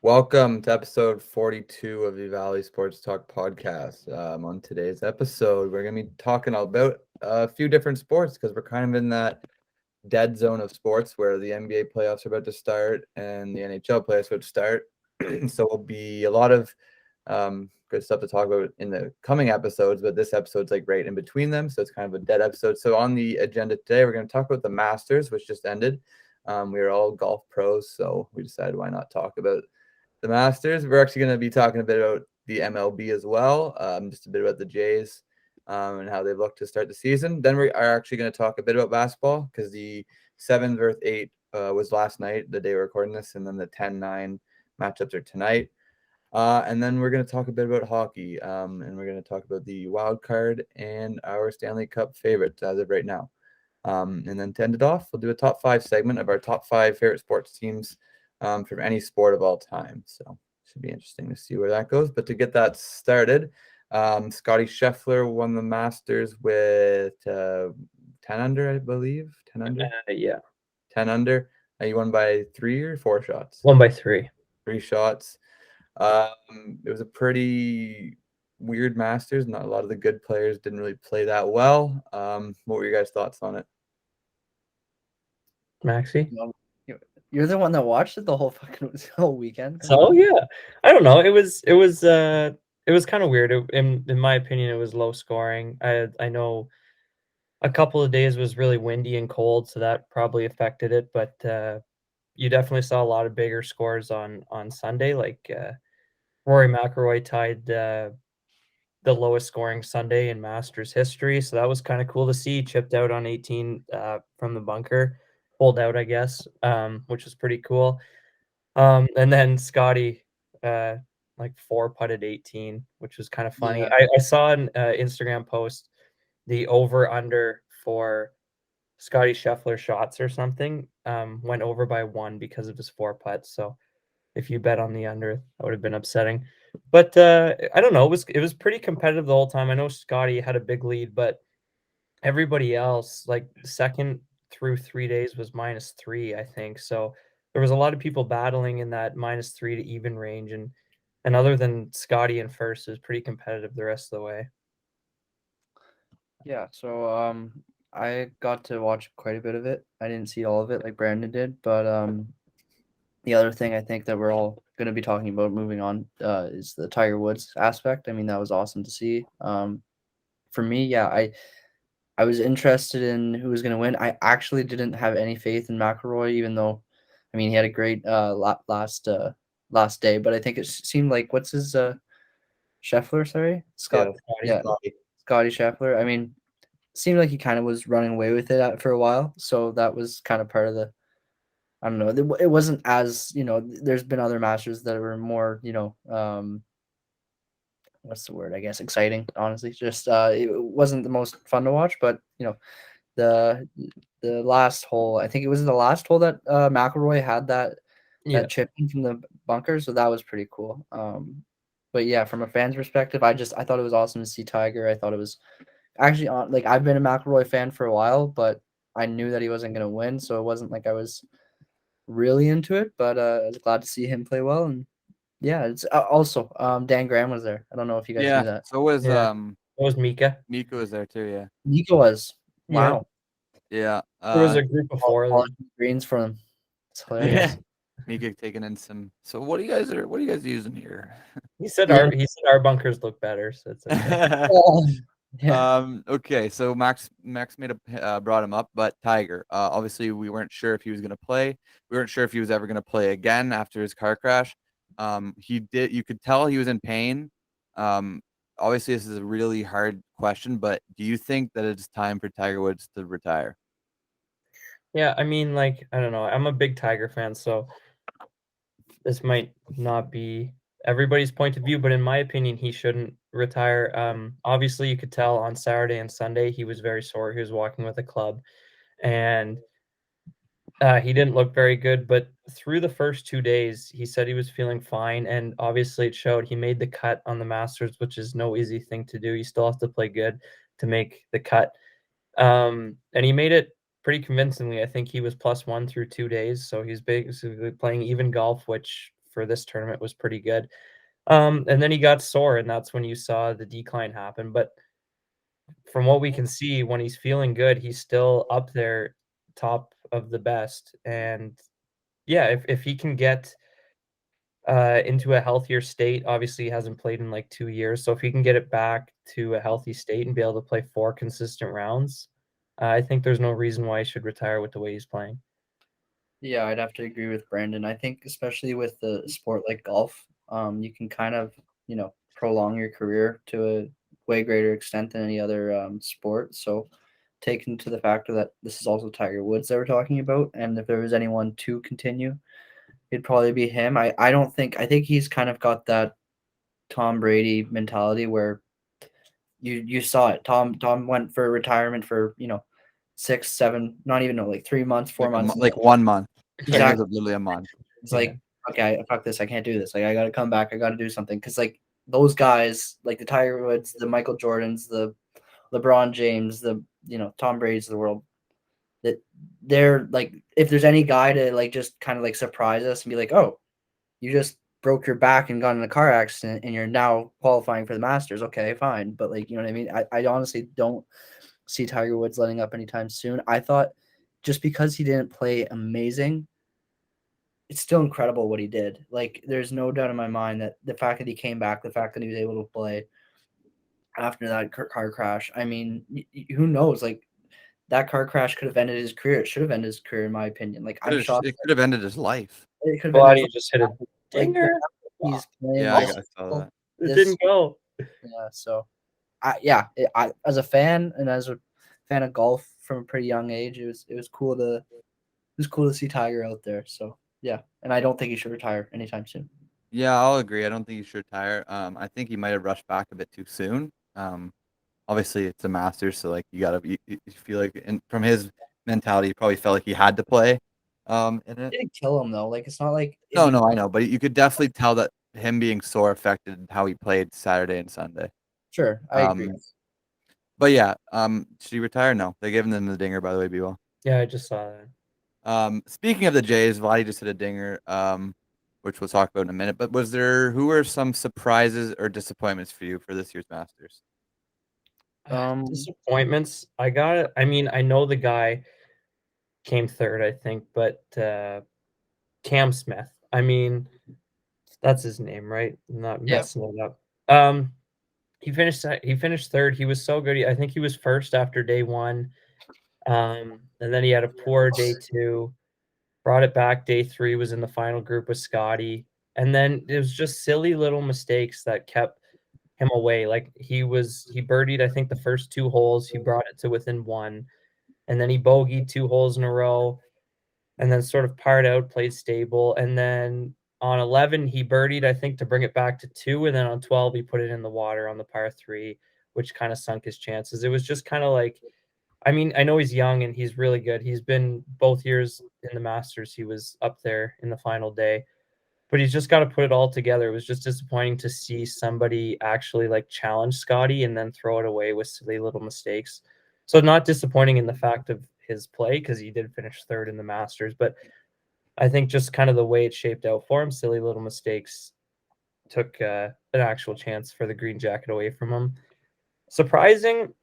Welcome to episode 42 of the Valley Sports Talk podcast. On today's episode, we're going to be talking about a few different sports because we're kind of in that dead zone of sports where the NBA playoffs are about to start and the NHL playoffs are about to start. So it'll be a lot of good stuff to talk about in the coming episodes, but this episode's like right in between them. So it's kind of a dead episode. So on the agenda today, we're going to talk about the Masters, which just ended. We are all golf pros, so we decided why not talk about the Masters. We're actually going to be talking a bit about the MLB as well, just a bit about the Jays and how they look to start the season. Then we are actually going to talk a bit about basketball because the 7 versus 8 was last night, the day we're recording this, and then the 10-9 matchups are tonight. And then we're going to talk a bit about hockey, and we're going to talk about the wild card and our Stanley Cup favorites as of right now. And then to end it off, we'll do a top 5 segment of our top 5 favorite sports teams from any sport of all time. So it should be interesting to see where that goes. But to get that started, Scottie Scheffler won the Masters with 10 under, I believe. 10 under? Yeah. 10 under. You won by 3 or 4 shots? 1 by 3. 3 shots. It was a pretty weird Masters. Not a lot of the good players didn't really play that well. What were your guys' thoughts on it? Maxi? You're the one that watched it the whole fucking whole weekend. So yeah, I don't know. It was kind of weird. In my opinion, it was low scoring. I know a couple of days was really windy and cold, so that probably affected it. But you definitely saw a lot of bigger scores on Sunday. Like Rory McIlroy tied the lowest scoring Sunday in Masters history, so that was kind of cool to see. Chipped out on 18 from the bunker, pulled out, I guess, which was pretty cool. And then Scottie, like 4-putted 18, which was kind of funny. Yeah. I saw an Instagram post, the over under for Scottie Scheffler shots or something went over by 1 because of his 4 putts. So if you bet on the under, that would have been upsetting. But I don't know. It was pretty competitive the whole time. I know Scottie had a big lead, but everybody else, like second through 3 days, was -3, I think. So there was a lot of people battling in that -3 to even range, and other than Scottie in first, it was pretty competitive the rest of the way. Yeah, so I got to watch quite a bit of it. I didn't see all of it like Brandon did, but the other thing I think that we're all going to be talking about moving on is the Tiger Woods aspect. I mean, that was awesome to see. For me, yeah, I was interested in who was going to win. I actually didn't have any faith in McIlroy, even though, I mean, he had a great last day. But I think it seemed like what's his Scheffler? Sorry, Scott. Yeah, Yeah, Scottie Scheffler. I mean, seemed like he kind of was running away with it for a while. So that was kind of part of the. I don't know. It wasn't as There's been other Masters that were more what's the word? I guess exciting. Honestly, just it wasn't the most fun to watch, but the the last hole. I think it was the last hole that McIlroy had Yeah. that chip in from the bunker, so that was pretty cool. But yeah, from a fan's perspective, I thought it was awesome to see Tiger. I thought it was actually on like I've been a McIlroy fan for a while, but I knew that he wasn't going to win, so it wasn't like I was really into it. But I was glad to see him play well, and yeah, it's also Dan Graham was there. I don't know if you guys knew that. So was Yeah. It was Mika. Mika was there too, yeah. Nico was Yeah. wow. Yeah. There was a group of 4 of them. Greens for him. It's hilarious. Yeah. Mika taking in some. So what are you guys using here? He said Yeah. our bunkers look better, so it's okay. Yeah. Okay, so Max made a brought him up, but Tiger. Obviously we weren't sure if he was gonna play. We weren't sure if he was ever gonna play again after his car crash. You could tell he was in pain. Obviously this is a really hard question, but do you think that it's time for Tiger Woods to retire? Yeah, I mean, like, I don't know. I'm a big Tiger fan, so this might not be everybody's point of view, but in my opinion, he shouldn't retire. Obviously, you could tell on Saturday and Sunday he was very sore. He was walking with a club, and he didn't look very good. But through the first 2 days, he said he was feeling fine, and obviously it showed. He made the cut on the Masters, which is no easy thing to do. You still have to play good to make the cut. And he made it pretty convincingly. I think he was +1 through 2 days, so he's basically playing even golf, which for this tournament was pretty good. And then he got sore, and that's when you saw the decline happen. But from what we can see, when he's feeling good, he's still up there, top of the best. And yeah, if he can get into a healthier state, obviously he hasn't played in like 2 years. So if he can get it back to a healthy state and be able to play 4 consistent rounds, I think there's no reason why he should retire with the way he's playing. Yeah, I'd have to agree with Brandon. I think especially with the sport like golf, you can kind of, prolong your career to a way greater extent than any other sport. So taken to the factor that this is also Tiger Woods that we're talking about, and if there was anyone to continue, it'd probably be him. I think he's kind of got that Tom Brady mentality where you saw it. Tom went for retirement for 6, 7, not even like 3 months, 4 months, like 1 month. Exactly. Like, it was literally a month. It's like, okay, fuck this. I can't do this. Like, I got to come back. I got to do something. Because, like, those guys, like the Tiger Woods, the Michael Jordans, the LeBron James, the, Tom Brady's of the world, that they're, like, if there's any guy to, like, just kind of, like, surprise us and be like, oh, you just broke your back and got in a car accident and you're now qualifying for the Masters. Okay, fine. But, like, you know what I mean? I honestly don't see Tiger Woods letting up anytime soon. I thought just because he didn't play amazing, it's still incredible what he did. Like, there's no doubt in my mind that the fact that he came back, the fact that he was able to play after that car crash, I mean, who knows? Like, that car crash could have ended his career. It should have ended his career, in my opinion. Like, I'm shocked. It could have ended his life. It could have Glad ended he his just hit a life. Like, dinger. he's playing Yeah, I this saw that. It didn't go. Yeah, so I as a fan and as a fan of golf from a pretty young age, it was cool to see Tiger out there. So yeah, and I don't think he should retire anytime soon. Yeah, I'll agree. I don't think he should retire. I think he might have rushed back a bit too soon. Obviously it's a Masters, so like you feel like, and from his mentality, he probably felt like he had to play. In It it. didn't kill him though. Like, it's not like No, I know, but you could definitely tell that him being sore affected how he played Saturday and Sunday. Sure, I agree. But yeah, should he retire? No, they gave him the dinger, by the way, B-Wall. Yeah, I just saw that. Speaking of the Jays, Vladdy just hit a dinger, which we'll talk about in a minute. But who were some surprises or disappointments for you for this year's Masters? Disappointments. I mean, I know the guy came third, I think, but Cam Smith. I mean, that's his name, right? I'm not Yeah. messing it up. He finished third. He was so good. I think he was first after day one. And then he had a poor day two, brought it back. Day three was in the final group with Scottie. And then it was just silly little mistakes that kept him away. Like he birdied, I think, the first 2 holes. He brought it to within one. And then he bogeyed 2 holes in a row. And then sort of parred out, played stable. And then on 11, he birdied, I think, to bring it back to 2. And then on 12, he put it in the water on the par 3, which kind of sunk his chances. It was just kind of like, I mean, I know he's young and he's really good. He's been both years in the Masters. He was up there in the final day, but he's just got to put it all together. It was just disappointing to see somebody actually like challenge Scottie and then throw it away with silly little mistakes. So not disappointing in the fact of his play, because he did finish third in the Masters, but I think just kind of the way it shaped out for him, silly little mistakes took an actual chance for the green jacket away from him. Surprising,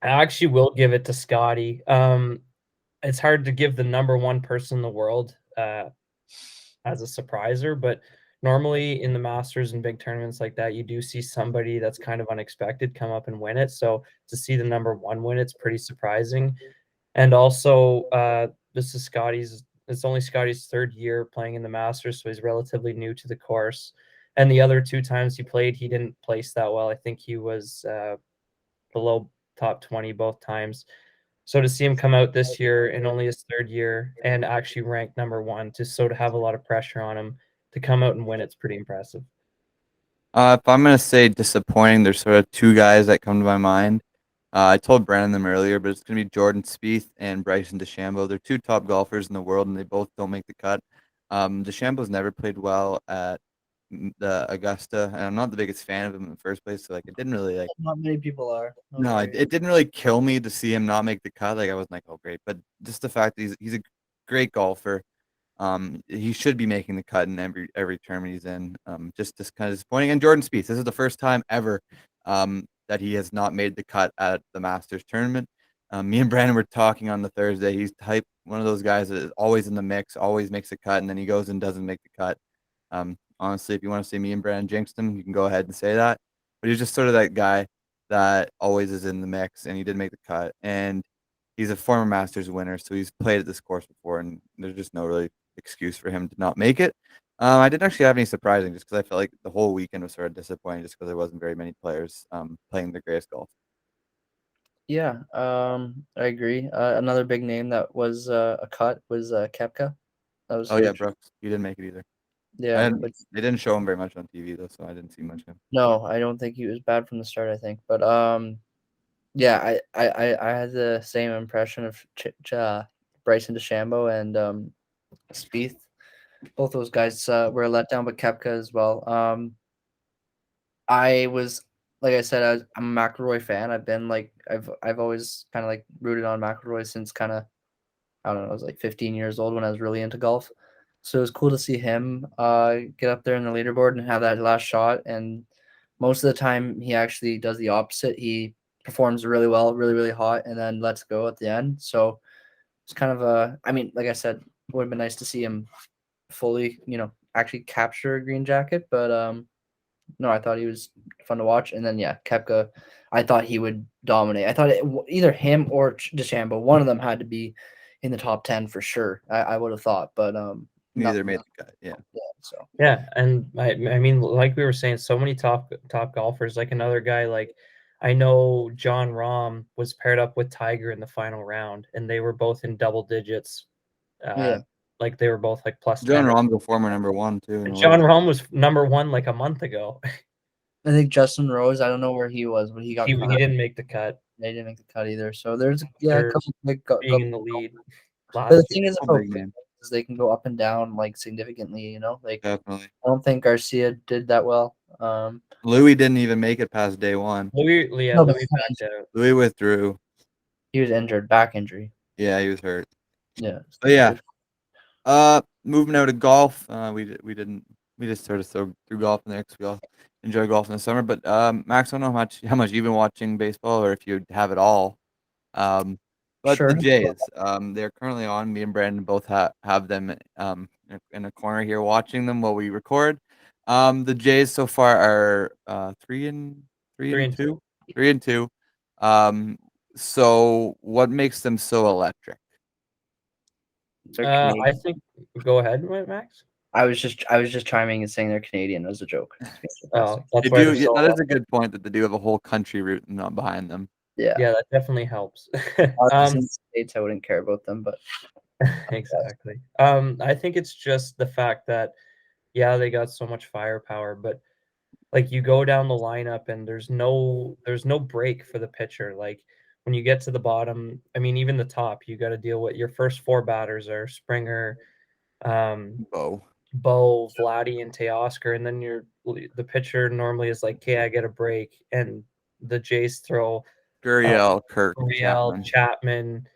I actually will give it to Scottie. It's hard to give the number one person in the world as a surpriser, but normally in the Masters and big tournaments like that, you do see somebody that's kind of unexpected come up and win it. So to see the number one win, it's pretty surprising. And also, it's only Scottie's third year playing in the Masters, so he's relatively new to the course. And the other 2 times he played, he didn't place that well. I think he was below top 20 both times. So to see him come out this year in only his third year and actually rank number one, to have a lot of pressure on him to come out and win, it's pretty impressive. If I'm gonna say disappointing, there's sort of 2 guys that come to my mind. I told Brandon them earlier, but it's gonna be Jordan Spieth and Bryson DeChambeau. They're 2 top golfers in the world, and they both don't make the cut. DeChambeau's never played well at the Augusta, and I'm not the biggest fan of him in the first place. So like, it didn't really like. Not many people are. No, it didn't really kill me to see him not make the cut. Like, I wasn't like, oh great, but just the fact that he's a great golfer. He should be making the cut in every tournament he's in. Just kind of disappointing. And Jordan Spieth, this is the first time ever that he has not made the cut at the Masters tournament. Me and Brandon were talking on the Thursday. He's one of those guys that is always in the mix, always makes a cut, and then he goes and doesn't make the cut. Honestly, if you want to say me and Brandon jinxed him, you can go ahead and say that. But he's just sort of that guy that always is in the mix, and he did make the cut. And he's a former Masters winner, so he's played at this course before, and there's just no really excuse for him to not make it. I didn't actually have any surprising, just because I felt like the whole weekend was sort of disappointing, just because there wasn't very many players playing the greatest golf. Yeah, I agree. Another big name that was a cut was Kepka. That was Oh yeah, huge. Brooks, he didn't make it either. Yeah, They didn't show him very much on TV though, so I didn't see much of him. no, I don't think he was bad from the start. I think, but yeah, I had the same impression of Bryson DeChambeau and Spieth. Both those guys were a letdown, but Kepka as well. I was like I said, I'm a McIlroy fan. I've been like I've always kind of like rooted on McIlroy since kind of I don't know, I was like 15 years old when I was really into golf. So it was cool to see him get up there in the leaderboard and have that last shot. And most of the time, he actually does the opposite. He performs really well, really, really hot, and then lets go at the end. So it's kind of I mean, like I said, it would have been nice to see him fully, actually capture a green jacket. But no, I thought he was fun to watch. And then, yeah, Kepka, I thought he would dominate. I thought either him or DeChambeau, one of them had to be in the top 10 for sure. I would have thought, but Neither nothing made else. the cut. Yeah. So Yeah, and I mean, like we were saying, so many top golfers. Like another guy, like I know John Rahm was paired up with Tiger in the final round, and they were both in double digits. yeah, Like they were both like plus John 10. Rahm's a former #1 too. John Rahm was #1 like a month ago. I think Justin Rose. I don't know where he was, but he got He cut. didn't make the cut They didn't make the cut either. So there's a after couple big being in the lead But the last thing year. is Couple about big names. is they can go up and down like significantly. Like Definitely. I don't think Garcia did that well. Louis didn't even make it past day one. Louis No, but backed out. Louis withdrew. he was injured, back injury. Yeah, he was hurt. Yeah. But yeah. Moving out of golf. We just sort of threw golf in there because we all enjoy golf in the summer. But Max, I don't know how much you've been watching baseball or if you have it all. But Sure. the Jays, they're currently on. Me and Brandon both have them in a corner here watching them while we record. The Jays so far are 3-2. 3-2. So what makes them so electric? I think. Go ahead, Max. I was just chiming and saying they're Canadian as a joke. Oh, They that's why they're do. Yeah, so that is a good point that they do have a whole country route not behind them. Yeah. Yeah, that definitely helps. In the States, I wouldn't care about them, but Exactly. I think it's just the fact that, yeah, they got so much firepower, but like you go down the lineup and there's no break for the pitcher. Like when you get to the bottom, I mean, even the top, you got to deal with your first four batters are Springer, Oh, Bo, Vladdy, and Teoscar, and then the pitcher normally is like, "Okay, I get a break," and the Jays throw Gurriel, Kirk, Gurriel, Chapman,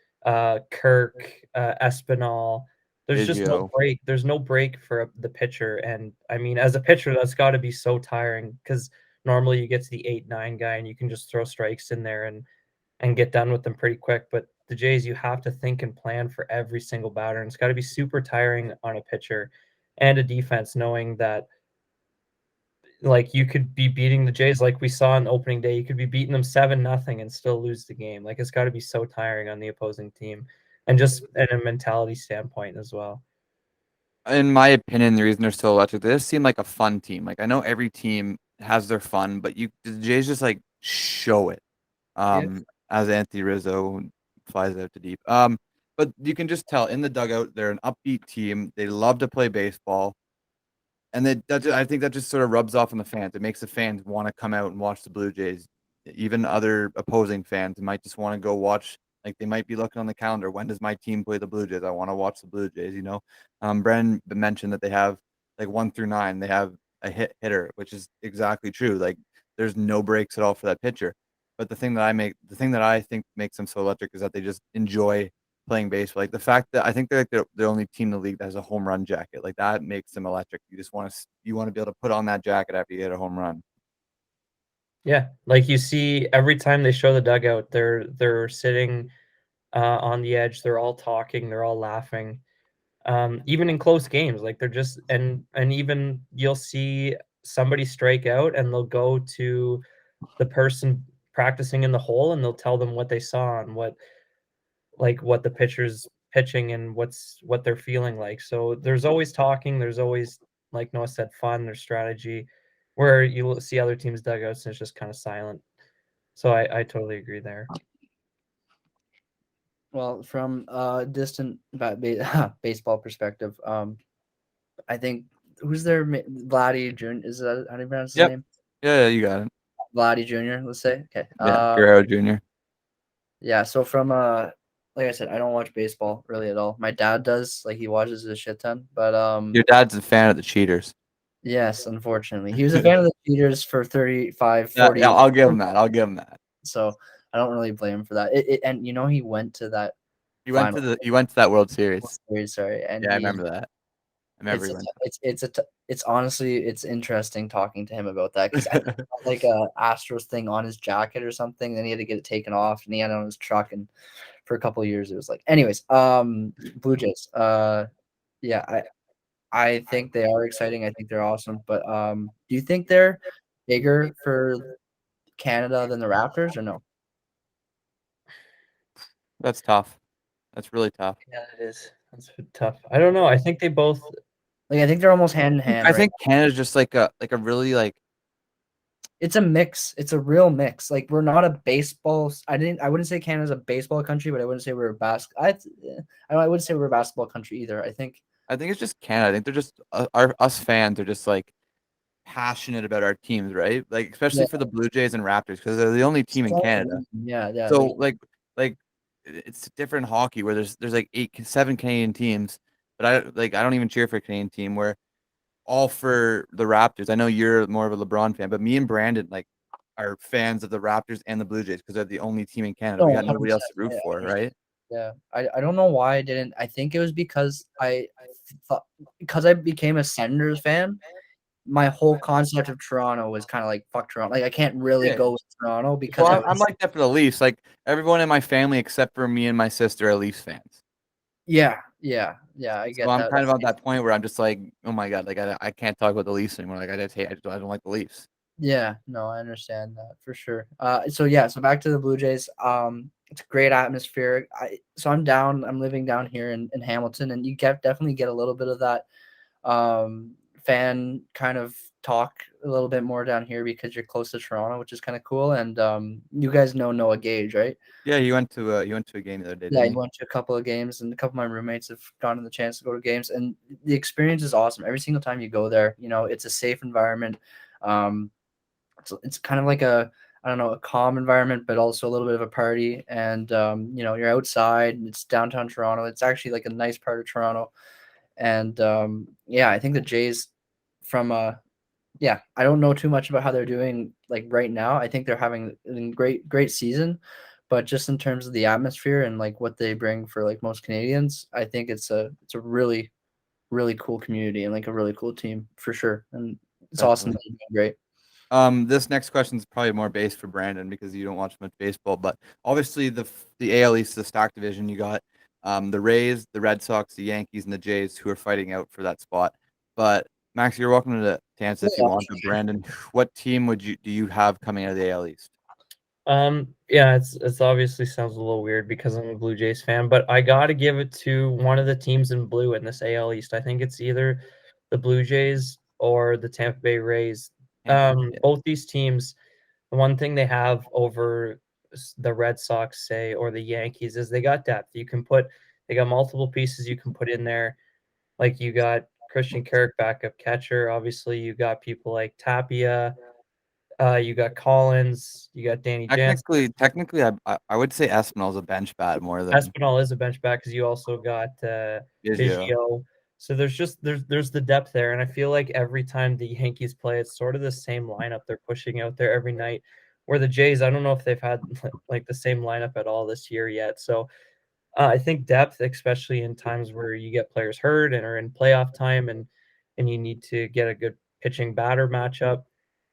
Kirk, Espinal. There's just no Biggio. break. There's no break for the pitcher, and I mean, as a pitcher, that's got to be so tiring because normally you get to the 8-9 guy and you can just throw strikes in there and get done with them pretty quick. But the Jays, you have to think and plan for every single batter, and it's got to be super tiring on a pitcher and a defense, knowing that like you could be beating the Jays like we saw on opening day. You could be beating them 7-0 and still lose the game. Like it's got to be so tiring on the opposing team, and just in a mentality standpoint as well. In my opinion, the reason they're so electric, they just seem like a fun team. Like I know every team has their fun, but the Jays just like show it. As Anthony Rizzo flies out to deep. But you can just tell in the dugout they're an upbeat team. They love to play baseball. And I think that just sort of rubs off on the fans. It makes the fans want to come out and watch the Blue Jays. Even other opposing fans might just want to go watch. Like they might be looking on the calendar. When does my team play the Blue Jays? I want to watch the Blue Jays. Brennan mentioned that they have like 1 through 9. They have a hitter, which is exactly true. Like there's no breaks at all for that pitcher. But the thing that I think makes them so electric is that they just enjoy playing baseball. Like the fact that I think they're like the only team in the league that has a home run jacket. Like that makes them electric. You just want to be able to put on that jacket after you hit a home run. Yeah, like you see every time they show the dugout, they're sitting on the edge. They're all talking. They're all laughing. Even in close games, like they're just and even you'll see somebody strike out and they'll go to the person practicing in the hole and they'll tell them what they saw and what the pitcher's pitching and what they're feeling like. So there's always talking. There's always, like Noah said, fun. There's strategy. Where you'll see other teams' dugouts and it's just kind of silent. So I totally agree there. Well, from a distant baseball perspective, I think who's their Vladdy Jr. Is that how do you pronounce his Yep. name? Yeah, you got it. Vladdy Jr. Let's say. Okay. Yeah, Guerrero Jr. Yeah. So from like I said, I don't watch baseball really at all. My dad does. Like he watches a shit ton. But Your dad's a fan of the Cheaters. yes, unfortunately, he was a fan of the Cheaters for 35, 40 Yeah, years. I'll give him that. I'll give him that. So I don't really blame him for that. And he went to that He went final to that World Series. series. Sorry, and Yeah, I remember that. I remember he went. it's honestly it's interesting talking to him about that because I think he had like a Astros thing on his jacket or something. Then he had to get it taken off, and he had it on his truck. And for a couple of years, it was like, anyways, Blue Jays. Yeah, I think they are exciting. I think they're awesome. But do you think they're bigger for Canada than the Raptors or no? That's tough. That's really tough. Yeah, it is. That's tough. I don't know. I think they both. Like I think they're almost hand in hand. I think Canada's just like a really like. It's a mix. It's a real mix. Like we're not a baseball. I wouldn't say Canada's a baseball country, but I wouldn't say we're a I wouldn't say we're a basketball country either. I think it's just Canada. I think they're just us fans are just like passionate about our teams, right? Like especially yeah, for the Blue Jays and Raptors because they're the only team in Canada. yeah. So like it's different hockey where there's like 7 Canadian teams, but I don't even cheer for a Canadian team where all for the Raptors. I know you're more of a LeBron fan, but me and Brandon like are fans of the Raptors and the Blue Jays because they're the only team in Canada. No, We got nobody else 100%. to root I for, understand. right? Yeah, I don't know why I didn't. I think it was because I thought because I became a Senators fan. My whole concept of Toronto was kind of like fuck Toronto. Like I can't really Yeah. go with Toronto So because I I'm was like that for the Leafs. Like everyone in my family except for me and my sister are Leafs fans. yeah. I So get I'm that. kind of at that point where I'm just like, oh my god, like I can't talk about the Leafs anymore. Like I don't like the Leafs. Yeah, no, I understand that for sure. So back to the Blue Jays. It's a great atmosphere. I'm living down here in Hamilton, and you definitely get a little bit of that fan kind of talk a little bit more down here because you're close to Toronto, which is kind of cool. And you guys know Noah Gage, right? Yeah, you went to a game the other day, Yeah, didn't he you? went to a couple of games, and a couple of my roommates have gotten the chance to go to games, and the experience is awesome. Every single time you go there, it's a safe environment. Um, it's kind of like a I don't know a calm environment, but also a little bit of a party. And you're outside. And it's downtown Toronto. It's actually like a nice part of Toronto. And yeah, I think the Jays from yeah, I don't know too much about how they're doing like right now. I think they're having a great season, but just in terms of the atmosphere and like what they bring for like most Canadians, I think it's a really cool community and like a really cool team for sure. And it's awesome Definitely. that you're doing great. This next question is probably more based for Brandon because you don't watch much baseball, but obviously the AL East, the stack division, you got the Rays, the Red Sox, the Yankees, and the Jays who are fighting out for that spot. But Max, you're welcome to answer if you want. But Brandon, what team do you have coming out of the AL East? Yeah, it's obviously sounds a little weird because I'm a Blue Jays fan, but I got to give it to one of the teams in blue in this AL East. I think it's either the Blue Jays or the Tampa Bay Rays. Yeah. Both these teams, the one thing they have over the Red Sox, say, or the Yankees is they got depth. They got multiple pieces you can put in there. Like you got Christian Kirk, backup catcher. Obviously, you got people like Tapia. You got Collins. You got Danny Jansen. Technically, I would say Espinal's a bench bat more than Espinal is a bench bat because you also got Biggio. Biggio. So there's the depth there, and I feel like every time the Yankees play, it's sort of the same lineup they're pushing out there every night. Where the Jays, I don't know if they've had like the same lineup at all this year yet. So I think depth, especially in times where you get players hurt and are in playoff time, and you need to get a good pitching batter matchup.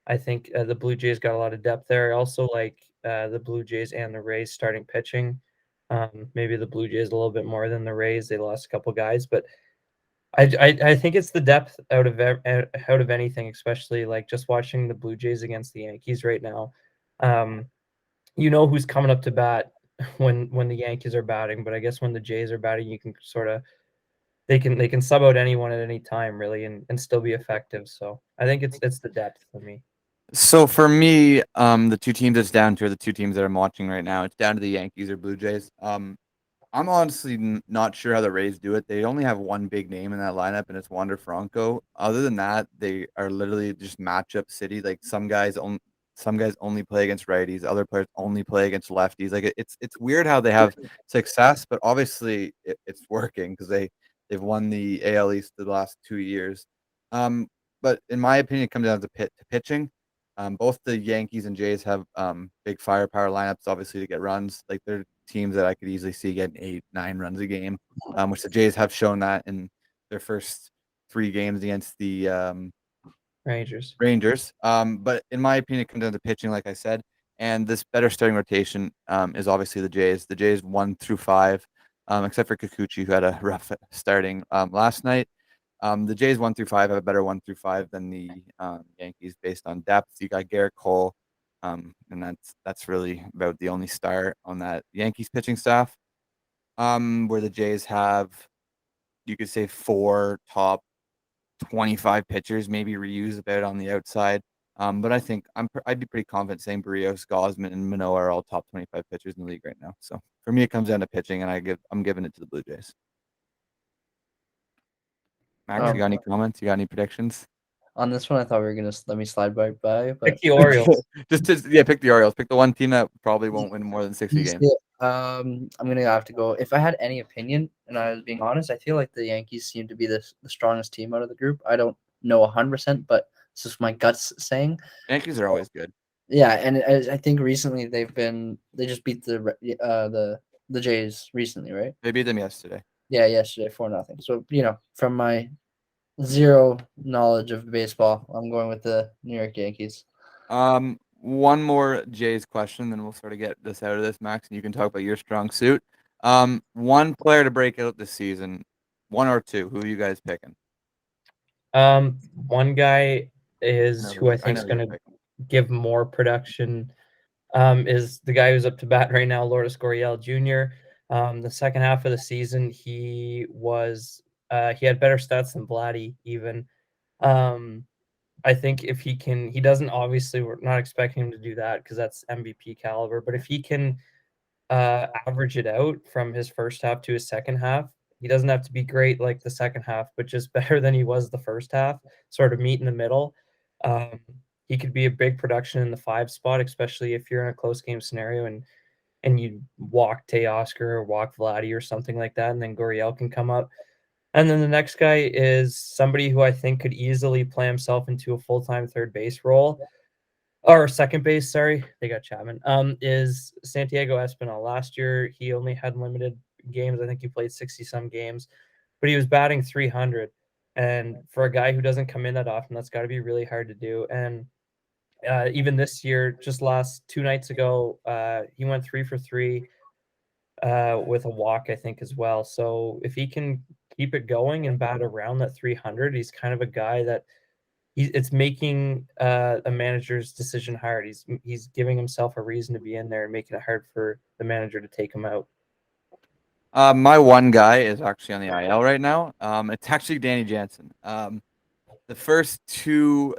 I think the Blue Jays got a lot of depth there. I also like the Blue Jays and the Rays starting pitching. Maybe the Blue Jays a little bit more than the Rays. They lost a couple guys, but I think it's the depth out of anything, especially like just watching the Blue Jays against the Yankees right now. Um, you know who's coming up to bat when the Yankees are batting, but I guess when the Jays are batting, you can sort of they can sub out anyone at any time really and still be effective. So I think it's the depth for me. So for me, the two teams it's down to are the two teams that I'm watching right now. It's down to the Yankees or Blue Jays. I'm honestly not sure how the Rays do it. They only have one big name in that lineup, and it's Wander Franco. Other than that, they are literally just matchup city. Like some guys only play against righties, other players only play against lefties. Like it's weird how they have success, but obviously it's working because they've won the AL East the last 2 years. Um, but in my opinion, it comes down to pitching. Both the Yankees and Jays have big firepower lineups, obviously, to get runs. Like they're teams that I could easily see getting 8, 9 runs a game, which the Jays have shown that in their first 3 games against the Rangers. Rangers. But in my opinion, it comes down to pitching, like I said, and this better starting rotation is obviously the Jays. The Jays 1 through 5, except for Kikuchi, who had a rough starting last night. The Jays 1 through 5 have a better 1 through 5 than the Yankees based on depth. You got Garrett Cole, and that's really about the only star on that Yankees pitching staff. Where the Jays have, you could say, 4 top 25 pitchers, maybe reuse a bit on the outside. But I think I'd be pretty confident saying Barrios, Gosman, and Manoah are all top 25 pitchers in the league right now. So for me, it comes down to pitching, and I'm giving it to the Blue Jays. Max, you got any comments? You got any predictions? On this one, I thought we were gonna let me slide by, Pick but the Orioles. Pick the Orioles. Pick the one team that probably won't win more than 60 games. I'm gonna have to go. If I had any opinion, and I was being honest, I feel like the Yankees seem to be the strongest team out of the group. I don't know 100%, but it's just my guts saying. Yankees are always good. Yeah, and I think recently they just beat the Jays recently, right? They beat them yesterday. Yeah, yesterday 4-0. So from my zero knowledge of baseball, I'm going with the New York Yankees. One more Jays question, then we'll sort of get this out of this, Max, and you can talk about your strong suit. One player to break out this season, one or two. Who are you guys picking? One guy is who I think is going to give more production. Is the guy who's up to bat right now, Lourdes Gurriel Jr. The second half of the season, he had better stats than Vladdy even. I think if he doesn't, obviously we're not expecting him to do that because that's MVP caliber, but if he can average it out from his first half to his second half, he doesn't have to be great like the second half, but just better than he was the first half, sort of meet in the middle. He could be a big production in the 5 spot, especially if you're in a close game scenario and you walk Teoscar or walk Vladdy or something like that, and then Gurriel can come up. And then the next guy is somebody who I think could easily play himself into a full-time third base role or second base. Sorry, they got Chapman. Is Santiago Espinal. Last year he only had limited games. I think he played 60-some games, but he was batting 300. And for a guy who doesn't come in that often, that's got to be really hard to do. And even this year, just last 2 nights ago, he went 3 for 3 with a walk, I think, as well. So if he can keep it going and bat around that 300, he's kind of a guy that it's making a manager's decision hard. He's giving himself a reason to be in there and making it hard for the manager to take him out. My one guy is actually on the IL right now. It's actually Danny Jansen. The first 2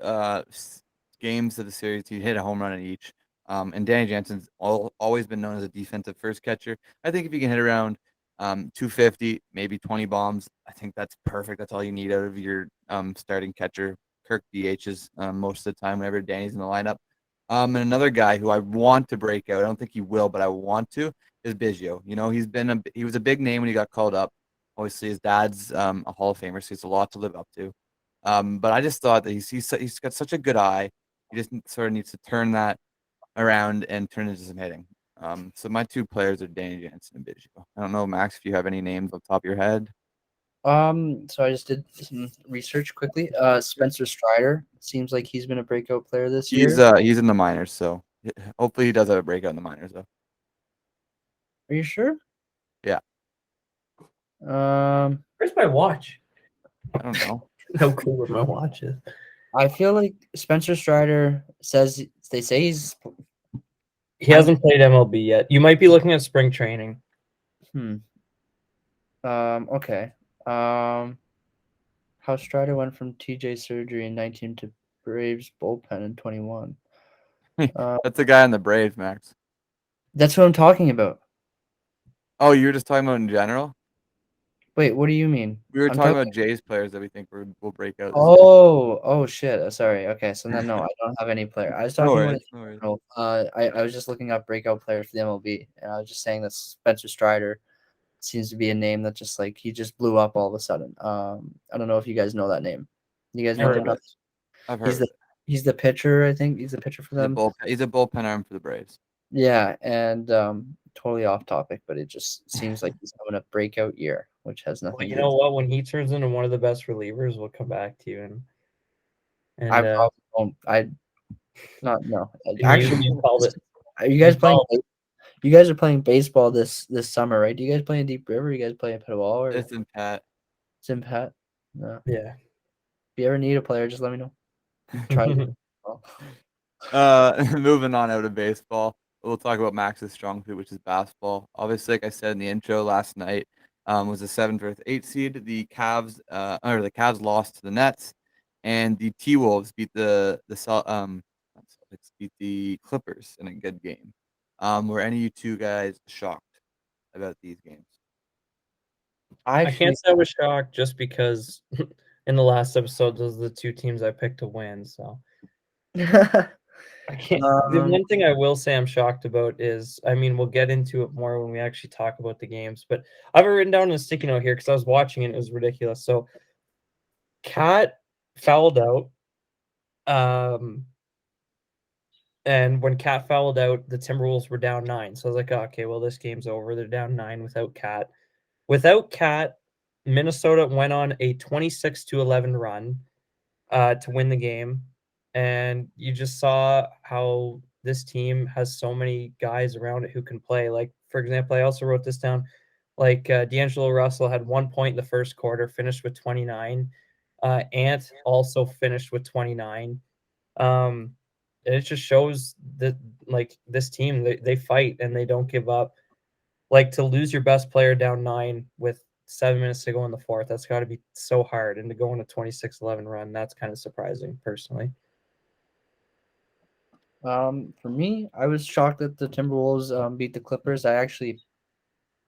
games of the series, he hit a home run in each. And Danny Jansen's always been known as a defensive first catcher. I think if you can hit around 250, maybe 20 bombs, I think that's perfect. That's all you need out of your starting catcher. Kirk DHs most of the time whenever Danny's in the lineup. And another guy who I want to break out, I don't think he will, but I want to, is Biggio. You know, he was a big name when he got called up. Obviously, his dad's a Hall of Famer, so he's a lot to live up to. But I just thought that he's got such a good eye. He just sort of needs to turn that around and turn into some hitting. So my two players are Danny Jansen and Biggio. I don't know, Max, if you have any names on top of your head. So I just did some research quickly. Spencer Strider seems like he's been a breakout player this year. He's in the minors, so hopefully he does have a breakout in the minors though. Are you sure? Yeah. Where's my watch? I don't know. No clue where my watch is. I feel like Spencer Strider says they say he's He hasn't played MLB yet. You might be looking at spring training. Okay. How Strider went from TJ surgery in 19 to Braves bullpen in 21. That's the guy on the Braves, Max. That's what I'm talking about. Oh, you were just talking about in general? Wait, what do you mean? We were I'm talking about Jays players that we think will break out. Oh shit. Sorry. Okay, so then no, I don't have any player. I was No talking about worries, in no worries. general. I was just looking up breakout players for the MLB, and I was just saying that Spencer Strider seems to be a name that just like he just blew up all of a sudden. I don't know if you guys know that name. You guys know what I'm talking I've about? heard of it. He's the pitcher, I think. He's the pitcher for them. He's a bullpen arm for the Braves. Yeah, and totally off topic, but it just seems like he's having a breakout year, which has nothing Well, to you do know with what? When he turns into one of the best relievers, we'll come back to you I and probably won't. I not no. you called it. Are you guys You playing? called You guys are playing baseball this summer, right? Do you guys play in Deep River? You guys play in Petawawa or It's in Pat. Simpat? No. Yeah. If you ever need a player, just let me know. Try. Moving on out of baseball, we'll talk about Max's strong suit, which is basketball. Obviously, like I said in the intro last night, was a 7th or 8th seed. The Cavs lost to the Nets, and the T Wolves beat beat the Clippers in a good game. Were any of you two guys shocked about these games? I can't say I was shocked just because in the last episode, those are the two teams I picked to win. So I can't. The one thing I will say I'm shocked about is, I mean, we'll get into it more when we actually talk about the games, but I have it written down in a sticky note here because I was watching it. It was ridiculous. So Cat fouled out. And when Cat fouled out, the Timberwolves were down 9. So I was like, oh, okay, well, this game's over. They're down 9 without Cat. Without Cat, Minnesota went on a 26-11 run to win the game. And you just saw how this team has so many guys around it who can play. Like, for example, I also wrote this down. Like, D'Angelo Russell had 1 point in the first quarter, finished with 29. Ant also finished with 29. And it just shows that, like, this team, they fight and they don't give up. Like, to lose your best player down 9 with 7 minutes to go in the fourth, that's got to be so hard. And to go on a 26-11 run, that's kind of surprising, personally. For me, I was shocked that the Timberwolves beat the Clippers. I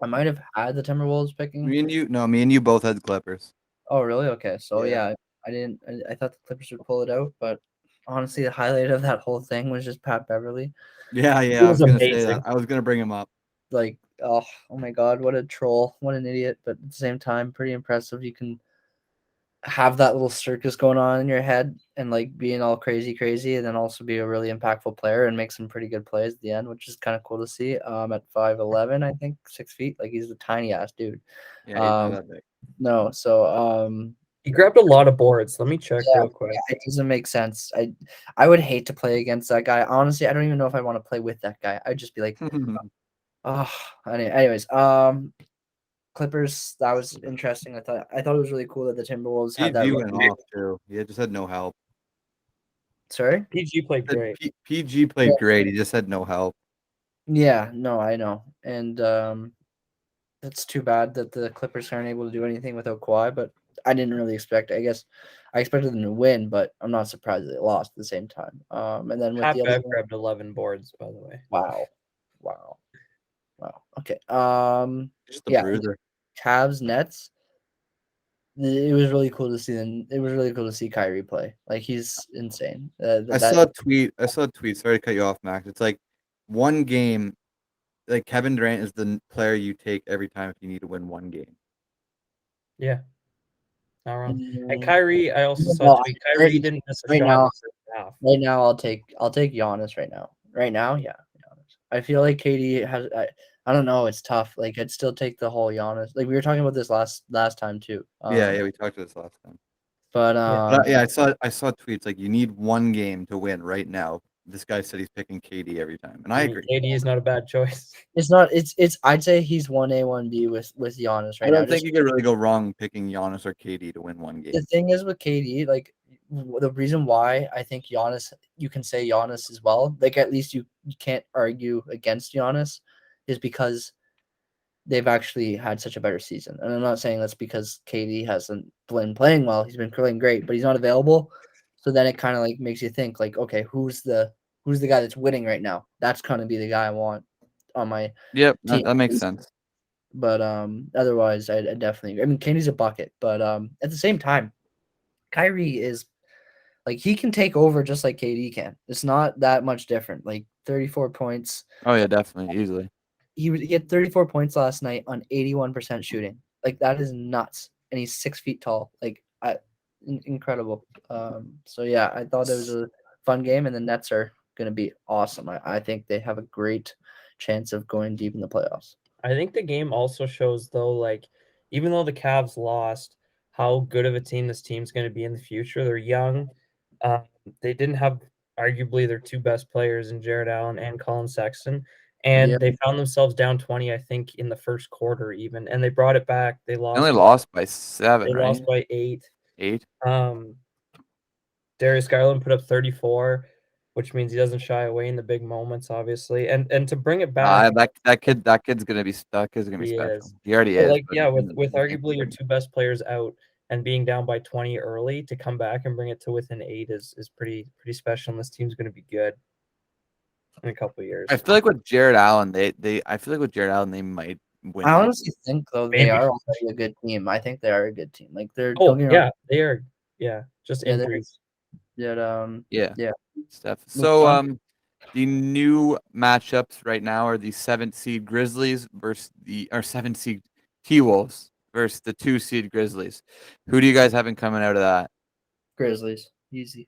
might have had the Timberwolves picking. Me and you both had the Clippers. Oh, really? Okay. So Yeah. yeah, I didn't. I thought the Clippers would pull it out, but honestly, the highlight of that whole thing was just Pat Beverly. Yeah, It I was was gonna say amazing. that. I was gonna bring him up. Like, oh my God, what a troll, what an idiot! But at the same time, pretty impressive. You can have that little circus going on in your head and like being all crazy, and then also be a really impactful player and make some pretty good plays at the end, which is kind of cool to see. At 5'11", I think 6 feet, like he's a tiny ass dude. Yeah, he's not that big. No, so He grabbed a lot of boards. Let me check yeah, real quick. it doesn't make sense. I would hate to play against that guy. Honestly, I don't even know if I want to play with that guy. I'd just be like, oh. Anyways, Clippers. That was interesting. I thought it was really cool that the Timberwolves had that. PG went off too. He just had no help. Sorry. PG played great. PG played great. He just had no help. Yeah. No, I know, and it's too bad that the Clippers aren't able to do anything without Kawhi. But I didn't really expect. I guess I expected them to win, but I'm not surprised they lost at the same time. And then with Pat the other Bev grabbed 11 boards, by the way. wow. Okay. Just a Yeah. bruiser. Cavs Nets. It was really cool to see them. It was really cool to see Kyrie play. Like he's insane. I saw a tweet. Sorry to cut you off, Max. It's like one game. Like Kevin Durant is the player you take every time if you need to win one game. Yeah. Not wrong. And Kyrie, I also saw Well, a tweet. Kyrie didn't miss a right shot now- in the first half. Right now, I'll take Giannis right now. Right now, yeah. Giannis. I feel like KD has. I don't know. It's tough. Like I'd still take the whole Giannis. Like we were talking about this last time too. Yeah, we talked about this last time. But Yeah, I saw tweets like you need one game to win right now. This guy said he's picking KD every time, and I agree. KD is not a bad choice. It's not. It's. I'd say he's 1A, 1B with Giannis right I don't now. think you could really go wrong picking Giannis or KD to win one game. The thing is with KD, like the reason why I think Giannis, you can say Giannis as well. Like at least you can't argue against Giannis, is because they've actually had such a better season. And I'm not saying that's because KD hasn't been playing well. He's been playing great, but he's not available. So then it kind of like makes you think like, okay, who's the guy that's winning right now? That's kind of be the guy I want on my Yep, team. that makes sense. But otherwise, I definitely. I mean, KD's a bucket, but at the same time, Kyrie is like he can take over just like KD can. It's not that much different. Like 34 points. Oh yeah, definitely, easily. He had 34 points last night on 81% shooting. Like that is nuts. And he's 6 feet tall. Like incredible. So yeah, I thought it was a fun game, and the Nets are gonna be awesome. I think they have a great chance of going deep in the playoffs. I think the game also shows, though, like, even though the Cavs lost, how good of a team this team's going to be in the future. They're young. They didn't have arguably their two best players in Jared Allen and Colin Sexton, and Yeah. they found themselves down 20, I think, in the first quarter even, and they brought it back. They They only lost by 7, They right? lost by 8. 8. Darius Garland put up 34, which means he doesn't shy away in the big moments, obviously. And to bring it back, That kid's gonna be special. is. He already But is. like, but yeah, he's with gonna arguably your be- two best players out and being down by 20 early, to come back and bring it to within 8 is pretty special. And this team's going to be good in a couple of years. I feel like with Jared Allen, they might win. I honestly think though Maybe. they are already a good team. I think they are a good team. Like they're Oh don't get me wrong, yeah, they are. Yeah, just Yeah, they're- injuries. yeah. Stuff. Move So on. the new matchups right now are the 7th seed Grizzlies versus the 7th seed T-Wolves versus the 2 seed Grizzlies. Who do you guys have in coming out of that? Grizzlies, easy.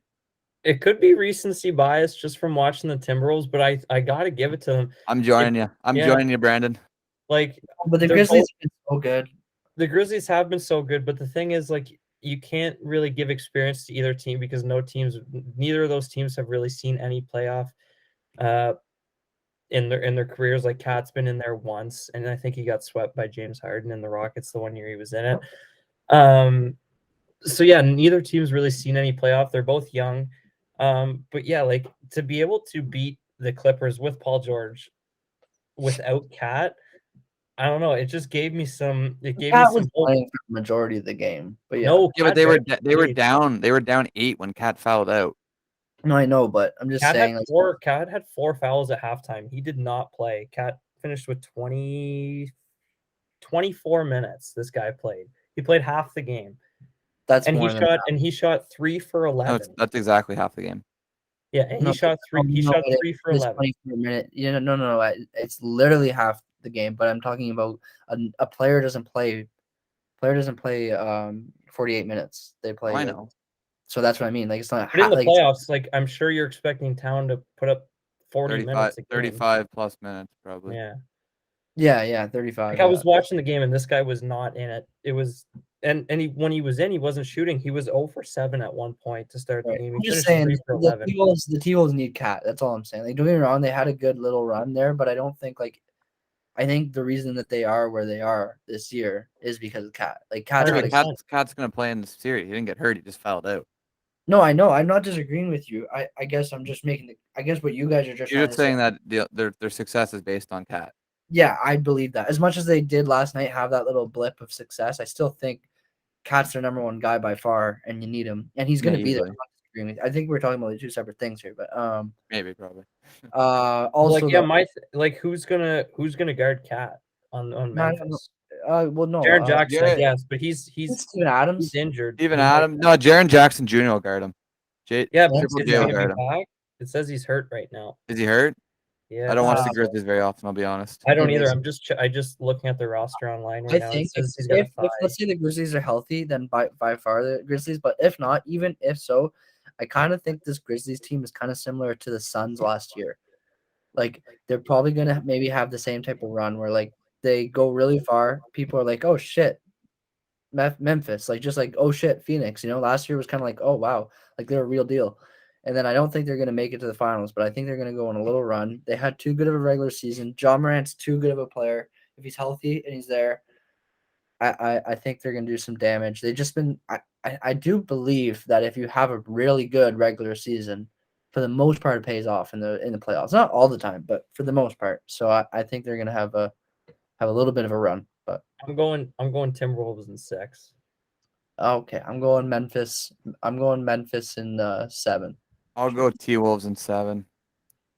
It could be recency bias just from watching the Timberwolves, but I got to give it to them. I'm joining you. yeah. Joining you, Brandon. Like, But the they're Grizzlies have been so good. The Grizzlies have been so good, but the thing is, like, you can't really give experience to either team because neither of those teams have really seen any playoff in their careers. Like, Cat's been in there once, and I think he got swept by James Harden in the Rockets the one year he was in it. So yeah, neither team's really seen any playoff. They're both young. But yeah, like, to be able to beat the Clippers with Paul George without Cat, I don't know. It just gave me some. It gave Cat me was some hope. playing for the majority of the game, but yeah. No, Yeah, but Cat they were barely played. down. They were down 8 when Cat fouled out. No, I know, but I'm just Cat saying. Cat had 4 fouls at halftime. He did not play. Cat finished with 24 minutes. This guy played. He played half the game. That's and more he than shot that. and he shot 3 for 11. No, that's exactly half the game. Yeah, and he shot 3. He shot 3 for 11. 24 minute. No. It's literally half the game. But I'm talking about a player doesn't play. 48 minutes. They play. I know. So that's what I mean. Like it's not. But in the playoffs, like, I'm sure you're expecting Town to put up 40 minutes. 35 plus minutes, probably. Yeah. Yeah, 35. Like, I was watching the game and this guy was not in it. It was when he was in, he wasn't shooting. He was 0 for 7 at one point to start the game. I'm He just finished saying 3 for 11. the T-Wolves need Cat. That's all I'm saying. Like, don't get me wrong, they had a good little run there, but I think the reason that they are where they are this year is because of Cat. Like Cat's Cat's gonna play in the series. He didn't get hurt. He just fouled out. No, I know. I'm not disagreeing with you. I guess I'm just making I guess what you guys are just. You're just saying that their success is based on Cat. Yeah, I believe that. As much as they did last night have that little blip of success, I still think Cat's their number one guy by far, and you need him, and he's going to be there. I think we're talking about two separate things here, but maybe probably. Also, who's gonna guard Cat on Memphis? Well, no, Jaren Jackson, I guess, but he's Steven Adams. He's injured. Steven Adams. No, Jaren Jackson Jr. will guard him. But it says he's hurt right now. Is he hurt? Yeah, I don't watch the Grizzlies very often. I'll be honest. I don't either. I just looking at the roster online right now. I think if let's say the Grizzlies are healthy, then by far the Grizzlies. But if not, even if so, I kind of think this Grizzlies team is kind of similar to the Suns last year. Like they're probably gonna maybe have the same type of run where like they go really far. People are like, oh shit, Memphis, like just like oh shit, Phoenix. Last year was kind of like oh wow, like they're a real deal. And then I don't think they're gonna make it to the finals, but I think they're gonna go on a little run. They had too good of a regular season. John Morant's too good of a player. If he's healthy and he's there, I think they're gonna do some damage. They've just been I do believe that if you have a really good regular season, for the most part, it pays off in the playoffs. Not all the time, but for the most part. So I think they're gonna have a little bit of a run. But I'm going Timberwolves in 6. okay, I'm going Memphis. I'm going Memphis in 7. I'll go T-Wolves in 7.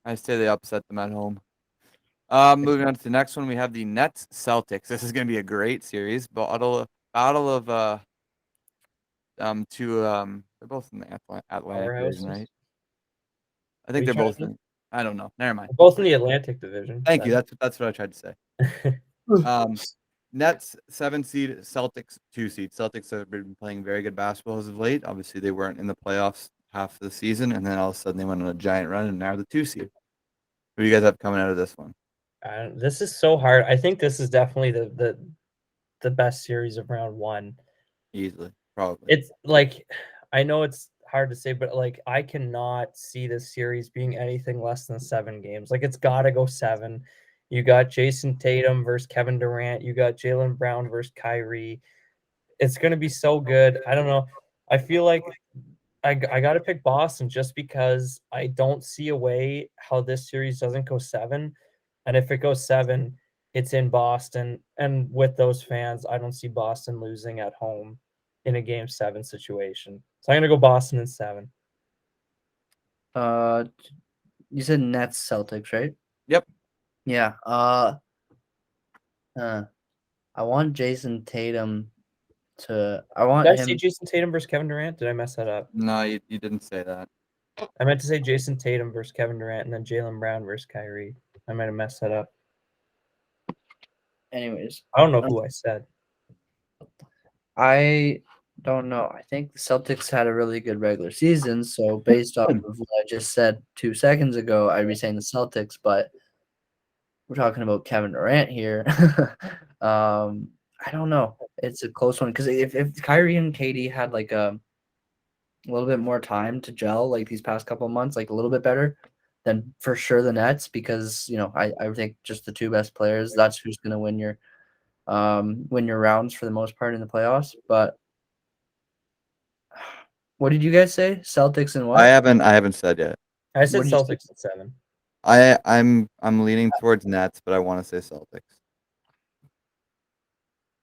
I say they upset them at home. Moving on to the next one, we have the Nets Celtics. This is going to be a great series. Battle of they're both in the Atlantic division, right? Powerhouses. I think you they're trying both in. I don't know. Never mind. Both in the Atlantic Division. Thank you. That's what I tried to say. Nets 7 seed, Celtics 2 seed. Celtics have been playing very good basketball as of late. Obviously, they weren't in the playoffs half of the season, and then all of a sudden they went on a giant run, and now the 2 seed. Who do you guys have coming out of this one? This is so hard. I think this is definitely the best series of round 1. Easily, probably. It's like I know it's hard to say, but like I cannot see this series being anything less than 7 games. Like it's got to go 7. You got Jason Tatum versus Kevin Durant. You got Jaylen Brown versus Kyrie. It's going to be so good. I don't know. I feel like I got to pick Boston just because I don't see a way how this series doesn't go 7. And if it goes 7, it's in Boston. And with those fans, I don't see Boston losing at home in a game 7 situation. So I'm going to go Boston in 7. You said Nets Celtics, right? Yep. Yeah. I want Jason Tatum to. I want Did I say him. Jason Tatum versus Kevin Durant? Did I mess that up? No, you didn't say that. I meant to say Jason Tatum versus Kevin Durant and then Jaylen Brown versus Kyrie. I might have messed that up. Anyways, I don't know who I said. I don't know. I think the Celtics had a really good regular season. So based off of what I just said 2 seconds ago, I'd be saying the Celtics. But we're talking about Kevin Durant here. I don't know. It's a close one because if Kyrie and KD had like a little bit more time to gel, like these past couple of months, like a little bit better, then for sure the Nets, because I think just the 2 best players, that's who's going to win your rounds for the most part in the playoffs. But what did you guys say? Celtics and what? I haven't said yet. I said What did you say? Celtics in 7. I'm leaning towards Nets, but I want to say Celtics.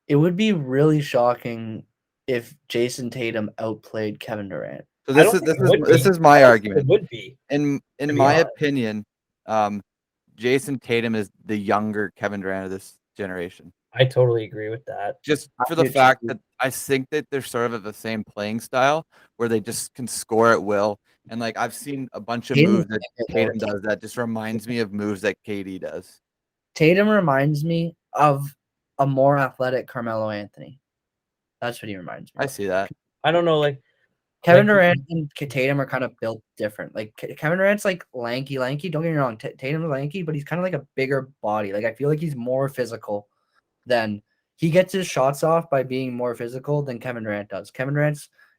It would be really shocking if Jason Tatum outplayed Kevin Durant. So I don't think it would this be. is my I don't think argument. It would be. In to be my honest. opinion, Jason Tatum is the younger Kevin Durant of this generation. I totally agree with that. Just for the fact that I think that they're sort of at the same playing style where they just can score at will. And like I've seen a bunch of moves that Tatum does that just reminds me of moves that KD does. Tatum reminds me of a more athletic Carmelo Anthony. That's what he reminds me I of. see that. I don't know, like Kevin Durant and Tatum are kind of built different. Like Kevin Durant's like lanky. Don't get me wrong. Tatum's lanky, but he's kind of like a bigger body. Like I feel like he's more physical than he gets his shots off by being more physical than Kevin Durant does.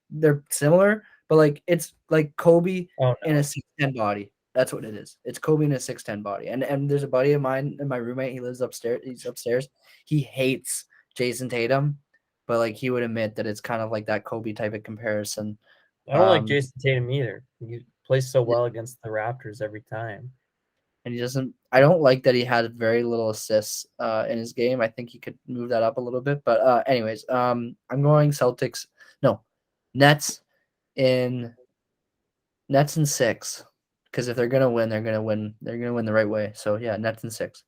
They're similar, but like it's like Kobe in a 6'10" body. That's what it is. It's Kobe in a 6'10" body. And there's a buddy of mine and my roommate. He lives upstairs. He's upstairs. He hates Jason Tatum, but like he would admit that it's kind of like that Kobe type of comparison. I don't like Jason Tatum either. He plays so well against the Raptors every time. And he doesn't. I don't like that he had very little assists in his game. I think he could move that up a little bit. But anyways, I'm going Celtics. No, Nets in 6. Because if they're gonna win, they're gonna win. They're gonna win the right way. So yeah, Nets in 6.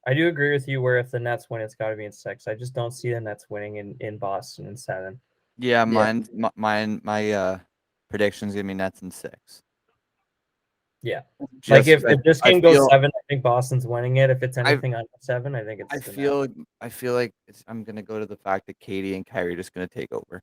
I do agree with you where if the Nets win, it's got to be in 6. I just don't see the Nets winning in Boston in 7. Yeah, my prediction's gonna be Nets in 6. Yeah, like if this game goes 7, I think Boston's winning it. If it's anything under 7, I think it's. I feel like I'm gonna go to the fact that KD and Kyrie are just gonna take over.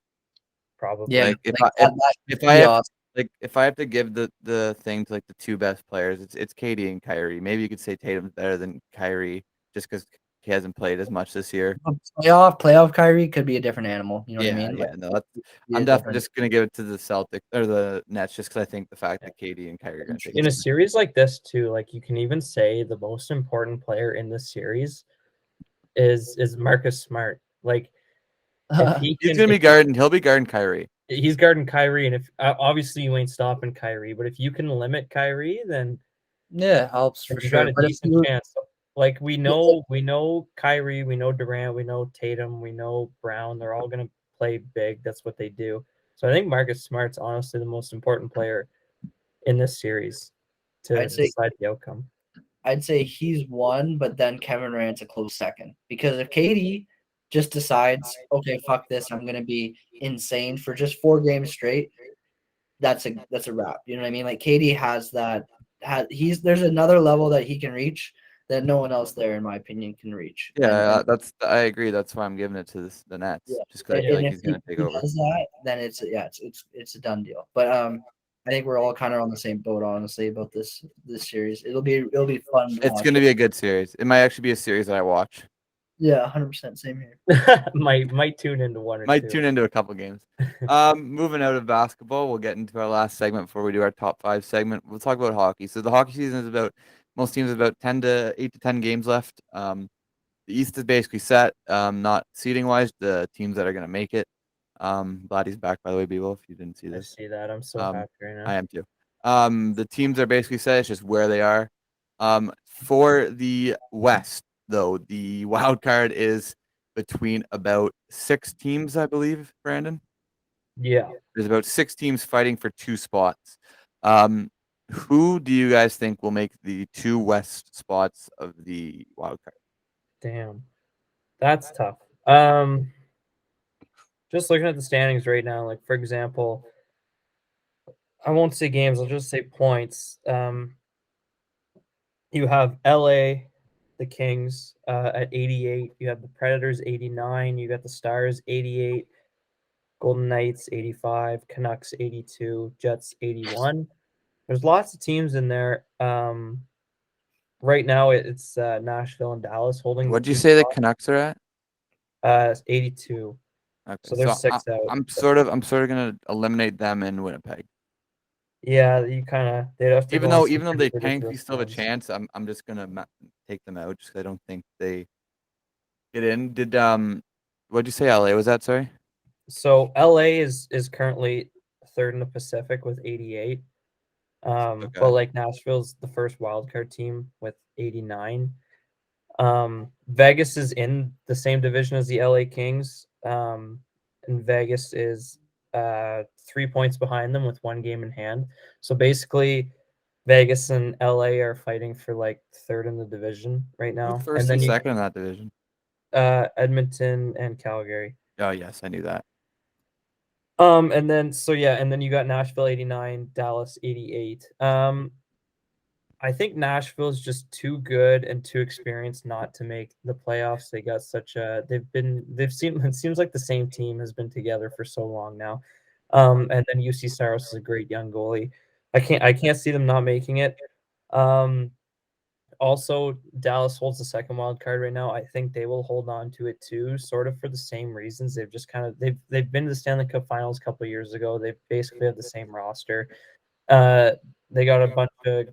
Probably. Yeah, like if like if I have to give the thing to like the two best players, it's KD and Kyrie. Maybe you could say Tatum's better than Kyrie just because he hasn't played as much this year. Playoff Kyrie could be a different animal. You know what I mean? Yeah, no, Be I'm a definitely different. just gonna give it to the Celtics or the Nets just because I think the fact that KD and Kyrie are gonna take In a it. series like this too, like you can even say the most important player in this series is Marcus Smart. Like if he He's can, gonna be guarding. He'll be guarding Kyrie. he's guarding Kyrie, and if obviously you ain't stopping Kyrie, but if you can limit Kyrie, then Yeah, helps for you got sure. a But if decent you, chance. Like we know Kyrie, we know Durant, we know Tatum, we know Brown. They're all gonna play big. That's what they do. So I think Marcus Smart's honestly the most important player in this series to I'd say decide the outcome. I'd say he's one, but then Kevin Durant's a close second. Because if KD just decides, okay, fuck this, I'm gonna be insane for just 4 games straight, that's a wrap. You know what I mean? Like KD has that. There's another level that he can reach that no one else there, in my opinion, can reach. Yeah, I agree. That's why I'm giving it to the Nets, Yeah, just because I feel and like if he's gonna take he over. does that, then it's a done deal. But I think we're all kind of on the same boat, honestly, about this series. It'll be fun to It's watch. gonna be a good series. It might actually be a series that I watch. Yeah, 100% same here. might tune into one or Might two. tune into a couple games. Moving out of basketball, we'll get into our last segment before we do our top 5 segment. We'll talk about hockey. So the hockey season is about most teams have about 8 to 10 games left. The East is basically set. Not seeding wise, the teams that are gonna make it. Vladdy's back by the way, Bevo, if you didn't see I this. see that. I'm so Um, happy right now. I am too. The teams are basically set. It's just where they are. For the West, though, the wild card is between about 6 teams, I believe, Brandon. Yeah. There's about 6 teams fighting for 2 spots. Who do you guys think will make the 2 West spots of the wild card? Damn. That's tough. Just looking at the standings right now, like for example, I won't say games, I'll just say points. You have LA, the Kings, at 88. You have the Predators 89. You got the Stars 88. Golden Knights 85. Canucks 82. Jets 81. There's lots of teams in there. Right now it's Nashville and Dallas holding the What'd you two say the spots. Canucks are at? 82. Okay, So there's so 6 out. I'm sort of gonna eliminate them in Winnipeg. Yeah, you kind of they'd have to Even go on though some even though pretty they tank, we ridiculous still have a runs. chance. I'm just gonna take them out just 'cause I don't think they get in. What'd you say? LA was that? Sorry. So LA is currently third in the Pacific with 88. But Okay. like Nashville's the first wild card team with 89. Vegas is in the same division as the LA Kings. And Vegas is 3 points behind them with 1 game in hand. So basically Vegas and LA are fighting for like third in the division right Who's now. And first then and you second in that division? Edmonton and Calgary. Oh yes, I knew that. And then so yeah, and then you got Nashville 89, Dallas 88. I think Nashville's just too good and too experienced not to make the playoffs. They got such a they've seen it seems like the same team has been together for so long now. And then UC Saros is a great young goalie. I can't see them not making it. Um, Also, Dallas holds the second wild card right now. I think they will hold on to it too, sort of for the same reasons. They've just kind of they've been to the Stanley Cup Finals a couple of years ago. They basically have the same roster. Uh, they got a bunch of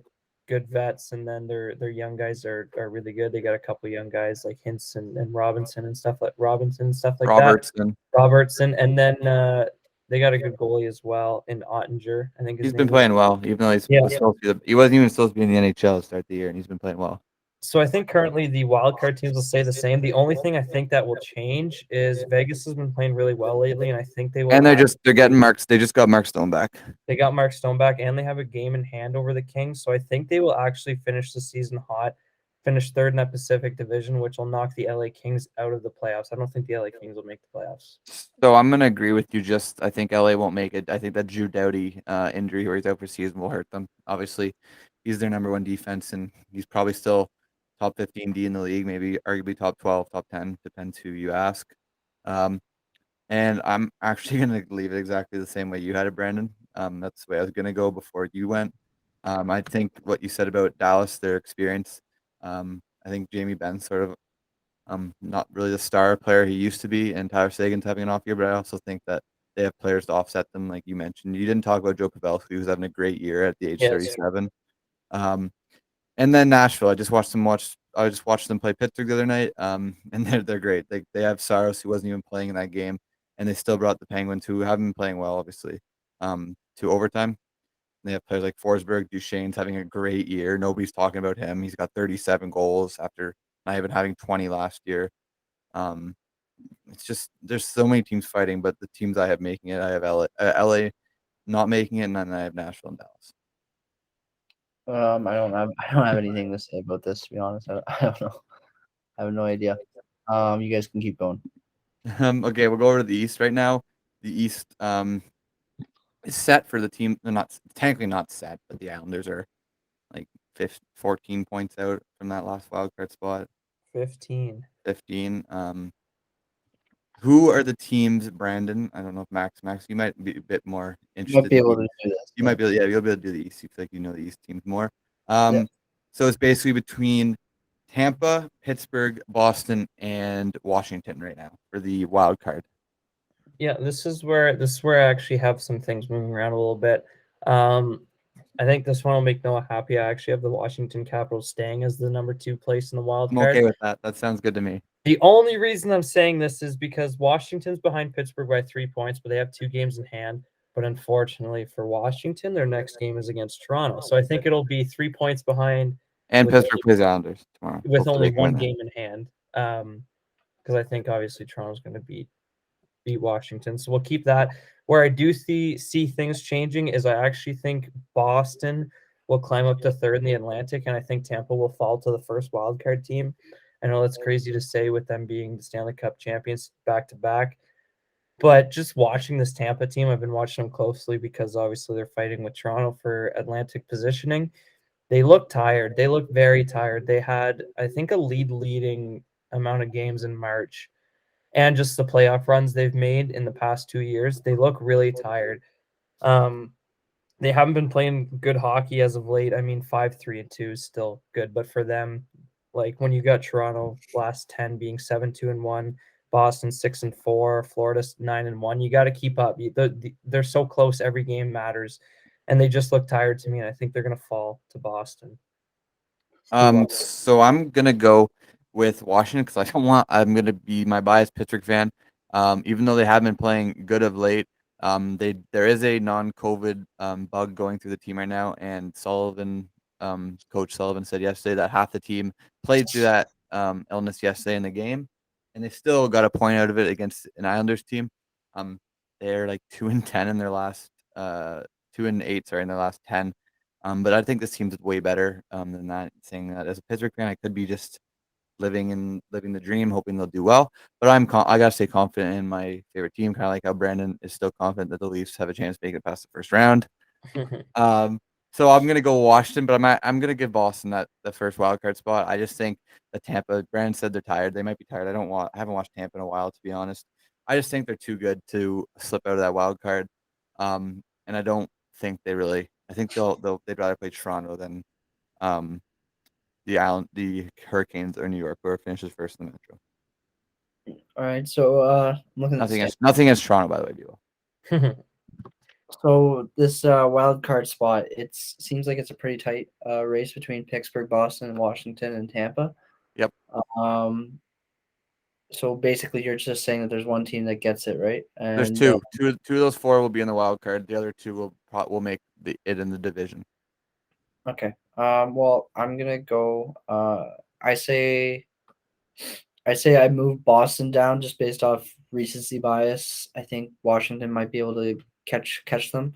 good vets, and then their young guys are really good. They got a couple of young guys like Hintz and Robinson and stuff like that. Robertson. Robertson, and then they got a good goalie as well in Ottinger. I think his He's been name is. playing well, even though Yeah. he wasn't even supposed to be in the NHL to start the year, and he's been playing well. So I think currently the wild card teams will stay the same. The only thing I think that will change is Vegas has been playing really well lately, and I think they will. And they're getting Marks. They just got Mark Stone back. They got Mark Stone back, and they have a game in hand over the Kings. So I think they will actually finish the season hot, finish third in that Pacific Division, which will knock the LA Kings out of the playoffs. I don't think the LA Kings will make the playoffs. So I'm gonna agree with you. I think LA won't make it. I think that Drew Doughty injury where he's out for season will hurt them. Obviously, he's their number 1 defense, and he's probably still top 15 D in the league, maybe arguably top 12, top 10, depends who you ask. And I'm actually gonna leave it exactly the same way you had it, Brandon. That's the way I was gonna go before you went. I think what you said about Dallas, their experience. I think Jamie Benn's sort of not really the star player he used to be, and Tyler Sagan's having an off year. But I also think that they have players to offset them, like you mentioned. You didn't talk about Joe Pavelski, who's having a great year at the age Yes. 37. And then Nashville, I just watched them play Pittsburgh the other night. And they're great. They have Saros, who wasn't even playing in that game, and they still brought the Penguins, who haven't been playing well, obviously, to overtime. They have players like Forsberg, Duchesne's having a great year. Nobody's talking about him. He's got 37 goals after not even having 20 last year. It's just there's so many teams fighting, but the teams I have making it, I have LA not making it, and then I have Nashville and Dallas. I don't have anything to say about this, to be honest. I don't know. I have no idea. You guys can keep going. Okay, we'll go over to the East right now. The East is set for the team. They're not technically not set, but the Islanders are like 14 points out from that last wild card spot. 15. 15. Who are the teams, Brandon? I don't know if Max, you might be a bit more You interested. might be able to do this. You might be able, yeah, you'll be able to do the East. You feel like you know the East teams more. Yeah. So it's basically between Tampa, Pittsburgh, Boston, and Washington right now for the wild card. Yeah, this is where I actually have some things moving around a little bit. I think this one will make Noah happy. I actually have the Washington Capitals staying as the number 2 place in the wild I'm card. okay with that. That sounds good to me. The only reason I'm saying this is because Washington's behind Pittsburgh by 3 points, but they have 2 games in hand. But unfortunately for Washington, their next game is against Toronto. So I think it'll be 3 points behind And with Pittsburgh plays the Islanders tomorrow. with Hopefully only they can win one that. game in hand. Because I think obviously Toronto's going to beat Washington. So we'll keep that. Where I do see things changing is I actually think Boston will climb up to 3rd in the Atlantic, and I think Tampa will fall to the first wildcard team. I know that's crazy to say with them being the Stanley Cup champions back to back, but just watching this Tampa team, I've been watching them closely because obviously they're fighting with Toronto for Atlantic positioning. They look tired. They look very tired. They had, I think, a leading amount of games in March, and just the playoff runs they've made in the past 2 years. They look really tired. They haven't been playing good hockey as of late. I mean, 5-3-2 is still good, but for them, like when you got Toronto last 10 being 7-2-1, Boston 6-4, Florida 9-1, you got to keep up. They're so close. Every game matters, and they just look tired to me. And I think they're gonna fall to Boston. So I'm gonna go with Washington because I'm gonna be my biased Pittsburgh fan. Even though they have been playing good of late, there is a non-COVID bug going through the team right now, and Coach Sullivan said yesterday that half the team played through that illness yesterday in the game, and they still got a point out of it against an Islanders team. They're like 2-10 in their last 2-8, sorry, in their last 10. But I think this team's way better than that. Saying that as a Pittsburgh fan, I could be just living the dream, hoping they'll do well. But I gotta stay confident in my favorite team, kind of like how Brandon is still confident that the Leafs have a chance to make it past the first round. So I'm gonna go Washington, but I'm gonna give Boston the first wild card spot. I just think that Tampa. Brandon said they're tired. They might be tired. I haven't watched Tampa in a while, to be honest. I just think they're too good to slip out of that wild card. And I don't think they really. I think they'd rather play Toronto than the Hurricanes or New York, whoever finishes first in the Metro. All right, so I'm looking at nothing against Toronto, by the way, Buell. So this wild card spot, it seems like it's a pretty tight race between Pittsburgh, Boston, Washington, and Tampa. Yep. So basically, you're just saying that there's one team that gets it, right? And there's two. Two of those 4 will be in the wild card. The other 2 will make it in the division. Okay. Well, I'm gonna go. I say I move Boston down just based off recency bias. I think Washington might be able to catch them,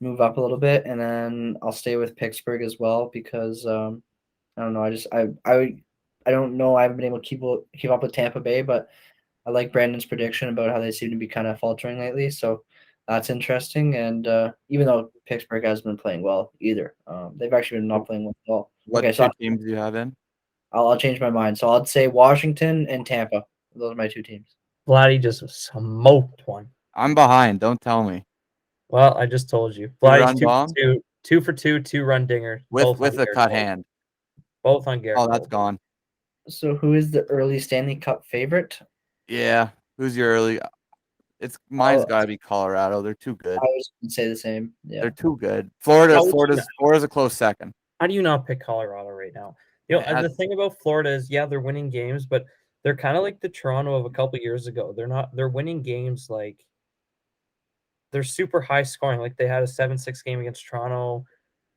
move up a little bit, and then I'll stay with Pittsburgh as well because I don't know. I don't know. I haven't been able to keep up with Tampa Bay, but I like Brandon's prediction about how they seem to be kind of faltering lately. So that's interesting. And even though Pittsburgh hasn't been playing well either, they've actually been not playing well at all. What two teams do you have in? I'll change my mind. So I'd say Washington and Tampa. Those are my 2 teams. Vladdy just smoked one. I'm behind. Don't tell me. Well, I just told you. Two-run Vladdy's bomb? 2 for 2, 2-run dinger, both on With a Garrett cut Cole. hand. Both on Garrett Oh, that's Cole. gone. So who is the early Stanley Cup favorite? Yeah. Who's your early? Mine's Oh, got to be Colorado. They're too good. I was going to say the same. Yeah. They're too good. How would you Florida's a close second. How do you not pick Colorado right now? You know, and the That's- thing about Florida is, yeah, they're winning games, but they're kind of like the Toronto of a couple years ago. They're winning games like they're super high scoring. Like they had a 7-6 game against Toronto.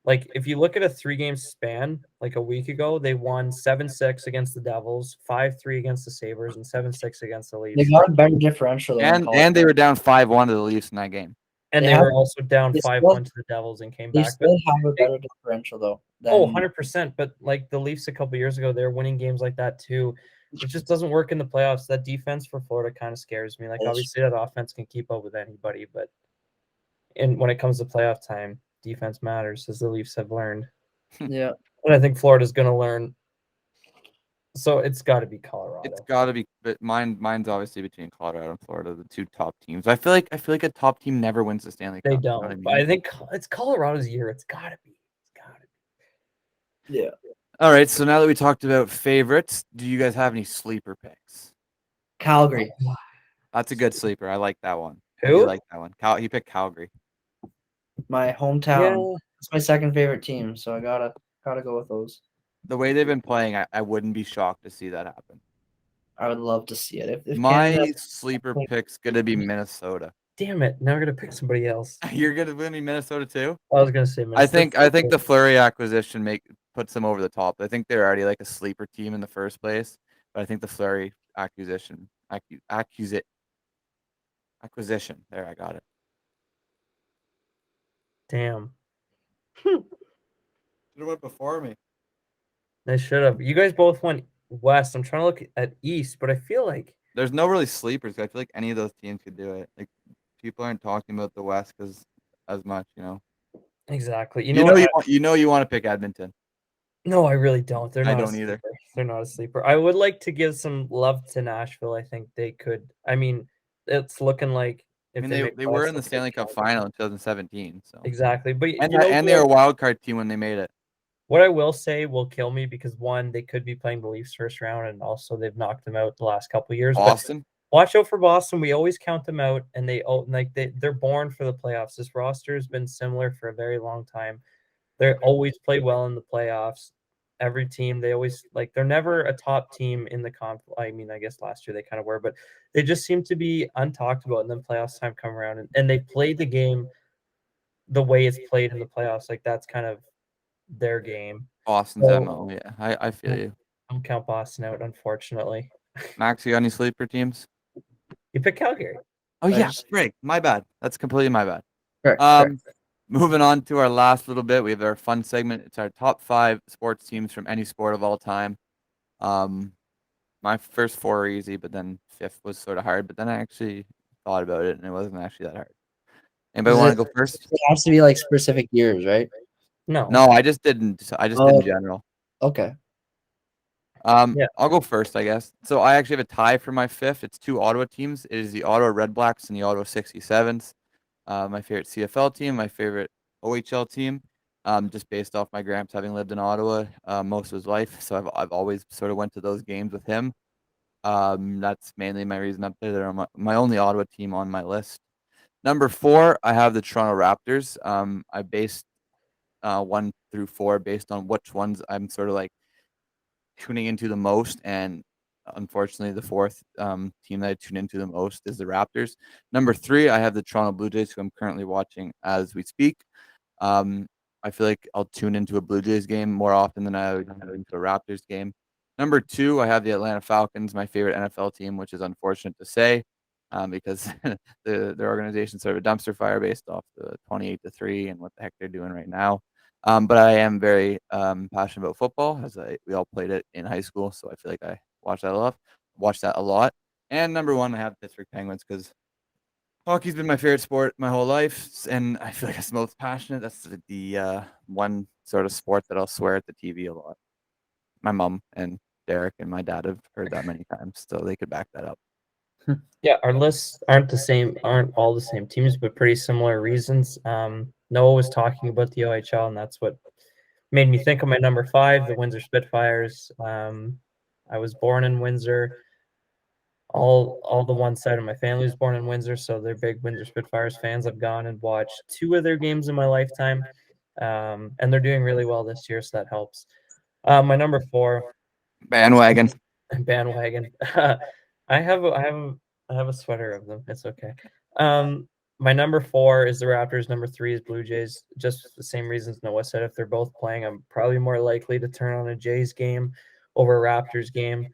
Like if you look at a 3-game span, like a week ago, they won 7-6 against the Devils, 5-3 against the Sabres, and 7-6 against the They Leafs. got a better differential though in Colorado. and they were down 5-1 to the Leafs in that game. And They they have- were also down they still- 5-1 to the Devils and came They back. But still have a they- better differential though. Oh, Than 100%. But like the Leafs a couple years ago, they were winning games like that too. It just doesn't work in the playoffs. That defense for Florida kind of scares me. Like That's- obviously that offense can keep up with anybody, but when it comes to playoff time, defense matters, as the Leafs have learned. Yeah. And I think Florida's going to learn. So it's got to be Colorado. It's got to be, but mine's obviously between Colorado and Florida, the two top teams. I feel like a top team never wins the Stanley Cup. They you know don't. what I But I mean? think it's Colorado's year. It's got to be. It's got to be. Yeah. All right. So now that we talked about favorites, do you guys have any sleeper picks? Calgary. That's a good sleeper. I like that one. I Who? do like that one. He picked Calgary. My hometown. Yeah. It's my second favorite team, so I gotta go with those. The way they've been playing, I wouldn't be shocked to see that happen. I would love to see it. If My Canada, sleeper pick's gonna be Minnesota. Damn it. Now we're going to pick somebody else. You're gonna be Minnesota too? I was going to say Minnesota. I think the Fleury acquisition puts them over the top. I think they're already like a sleeper team in the first place, but I think the Fleury acquisition. There, I got it. Damn. Should have went before me. They should have. You guys both went west. I'm trying to look at east, but I feel like There's no really sleepers. I feel like any of those teams could do it. Like people aren't talking about the West because as much, you know. exactly. You want to pick Edmonton. No, I really don't. They're I not a don't either. sleeper. They're not a sleeper. I would like to give some love to Nashville. I think they could. I mean, it's looking like I if mean, make they were playoffs, in the they'll Stanley take Cup Calgary. final in 2017. So Exactly. But and you know, they were a wild card team when they made it. what I will say will kill me because one, they could be playing the Leafs first round, and also they've knocked them out the last couple of years. But Boston. watch out for Boston. We always count them out, and they're born for the playoffs. This roster has been similar for a very long time. They always play well in the playoffs. Every team, they always they're never a top team in the conf. I mean, I guess last year they kind of were, but they just seem to be untalked about. And then playoffs time come around, and they played the game the way it's played in the playoffs. Like that's kind of their game. Boston's So- MO. Yeah, I feel you. Don't count Boston out, unfortunately. Max, you got any sleeper teams? You pick Calgary. Oh yeah, Nice. Greg. My bad. That's completely my bad. Correct. Moving on to our last little bit, we have our fun segment. It's our top 5 sports teams from any sport of all time. My first 4 are easy, but then 5th was sort of hard. But then I actually thought about it, and it wasn't actually that hard. Anybody Is want it- to go first? It has to be like specific years, right? No. No, I just didn't. I just did in general. Okay. Yeah. I'll go first, I guess. So I actually have a tie for my 5th. It's 2 Ottawa teams. It is the Ottawa Red Blacks and the Ottawa 67s. My favorite CFL team, my favorite OHL team, just based off my gramps having lived in Ottawa most of his life. So I've always sort of went to those games with him. That's mainly my reason up there. They're my only Ottawa team on my list. Number 4, I have the Toronto Raptors. I based 1 through 4 based on which ones I'm sort of like tuning into the most, and unfortunately the 4th team that I tune into the most is the Raptors. Number 3, I have the Toronto Blue Jays, who I'm currently watching as we speak. I feel like I'll tune into a Blue Jays game more often than I would into a Raptors game. Number 2, I have the Atlanta Falcons, my favorite NFL team, which is unfortunate to say because their organization's sort of a dumpster fire based off the 28-3 and what the heck they're doing right now. But I am very passionate about football, as we all played it in high school, so I feel like I watch that a lot. And number 1, I have Pittsburgh Penguins because hockey's been my favorite sport my whole life, and I feel like it's the most passionate. That's the one sort of sport that I'll swear at the TV a lot. My mom and Derek and my dad have heard that many times, so they could back that up. Yeah, our lists aren't all the same teams, but pretty similar reasons. Noah was talking about the OHL, and that's what made me think of my number 5, the Windsor Spitfires. I was born in Windsor. All the one side of my family was born in Windsor, so they're big Windsor Spitfires fans. I've gone and watched 2 of their games in my lifetime, and they're doing really well this year, so that helps. My number 4, Bandwagon. bandwagon. I have a, I have a, I have a sweater of them. It's okay. Um, my number 4 is the Raptors. Number 3 is Blue Jays. Just the same reasons Noah said. If they're both playing, I'm probably more likely to turn on a Jays game over a Raptors game.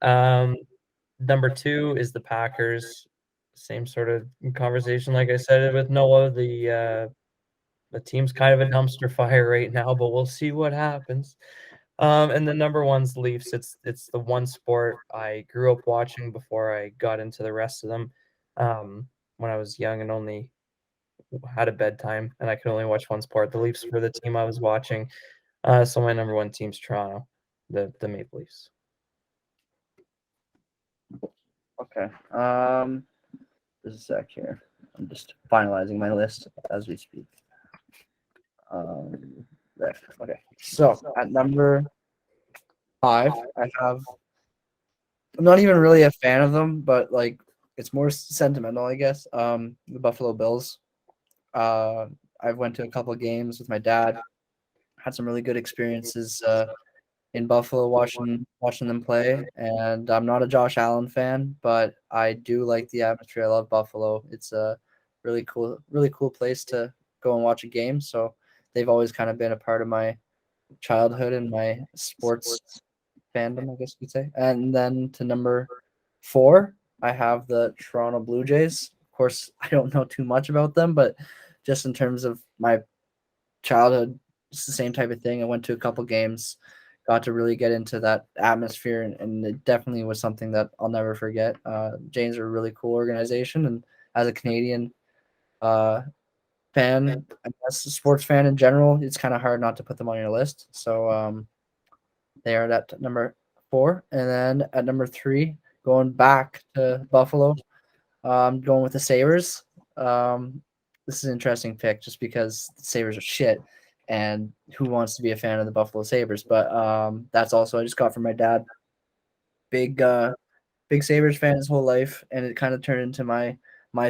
Um, Number 2 is the Packers. Same sort of conversation, like I said with Noah. The team's kind of a dumpster fire right now, but we'll see what happens. And the number 1's Leafs. It's the one sport I grew up watching before I got into the rest of them. When I was young and only had a bedtime, and I could only watch one sport. The Leafs were the team I was watching. So my number 1 team's Toronto, the Maple Leafs. Okay. Just a sec here. I'm just finalizing my list as we speak. There. Okay. So at number 5, I have. I'm not even really a fan of them, but like it's more sentimental, I guess. The Buffalo Bills. I went to a couple of games with my dad. Had some really good experiences in Buffalo watching them play. And I'm not a Josh Allen fan, but I do like the atmosphere. I love Buffalo. It's a really cool place to go and watch a game. So they've always kind of been a part of my childhood and my sports fandom, I guess you could say. And then to number 4, I have the Toronto Blue Jays. Of course, I don't know too much about them, but just in terms of my childhood, it's the same type of thing. I went to a couple games, got to really get into that atmosphere, and it definitely was something that I'll never forget. Jays are a really cool organization, and as a Canadian fan, I guess a sports fan in general, it's kind of hard not to put them on your list. So they are at number 4, and then at number 3, going back to Buffalo, I'm going with the Sabres. This is an interesting pick just because the Sabres are shit, and who wants to be a fan of the Buffalo Sabres? But that's also I just got from my dad. Big Sabres fan his whole life, and it kind of turned into my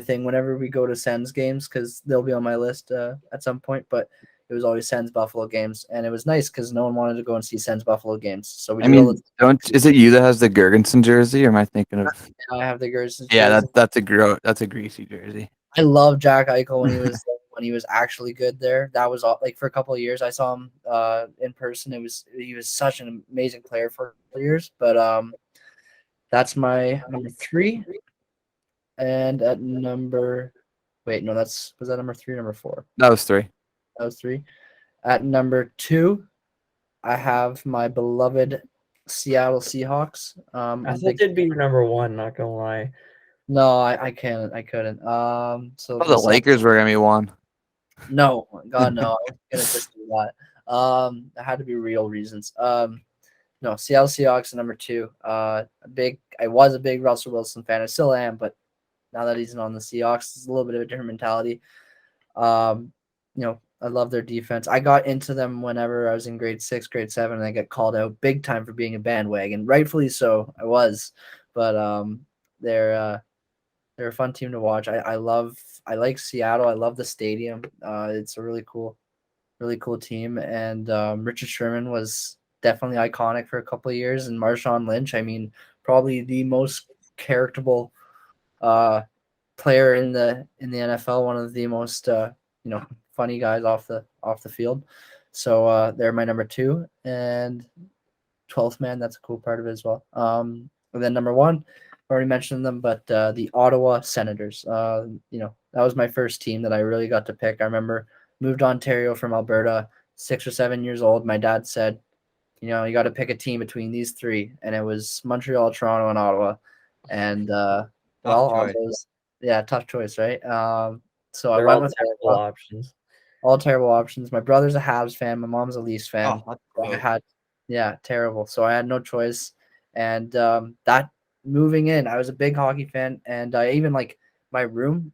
thing whenever we go to Sens games because they'll be on my list at some point. But it was always Sens Buffalo games, and it was nice because no one wanted to go and see Sens Buffalo games. So we I did all the. mean, is it you that has the Gergensen jersey, or am I thinking of? I have the Gerson. Yeah, that's a greasy jersey. I love Jack Eichel when he was actually good there. That was all, like for a couple of years. I saw him in person. He was such an amazing player for a couple of years. But that's my number 3. And at number wait, no, was that number 3 or number 4? That was 3. That was 3. At number 2, I have my beloved Seattle Seahawks. I thought they'd be your number 1, not gonna lie. No, I couldn't. So Oh, the Lakers were gonna be 1. No, God, no. I was gonna just do that. It had to be real reasons. No, Seattle Seahawks number 2. I was a big Russell Wilson fan. I still am, but now that he's on the Seahawks, it's a little bit of a different mentality. I love their defense. I got into them whenever I was in grade 6, grade 7, and I got called out big time for being a bandwagon. Rightfully so, I was. But they're a fun team to watch. I like Seattle. I love the stadium. It's a really cool team. And Richard Sherman was definitely iconic for a couple of years. And Marshawn Lynch, I mean, probably the most characterable player in the NFL. One of the most funny guys off the field. So they're my number 2 and 12th man. That's a cool part of it as well. And then number 1. Already mentioned them, but the Ottawa Senators. That was my first team that I really got to pick. I remember moved to Ontario from Alberta, 6 or 7 years old. My dad said, you got to pick a team between these 3, and it was Montreal, Toronto, and Ottawa. And tough choice, right? So They're I went all with terrible options. all terrible options. My brother's a Habs fan. My mom's a Leafs fan. Oh, terrible. So I had no choice, and that moving in, I was a big hockey fan, and I even like my room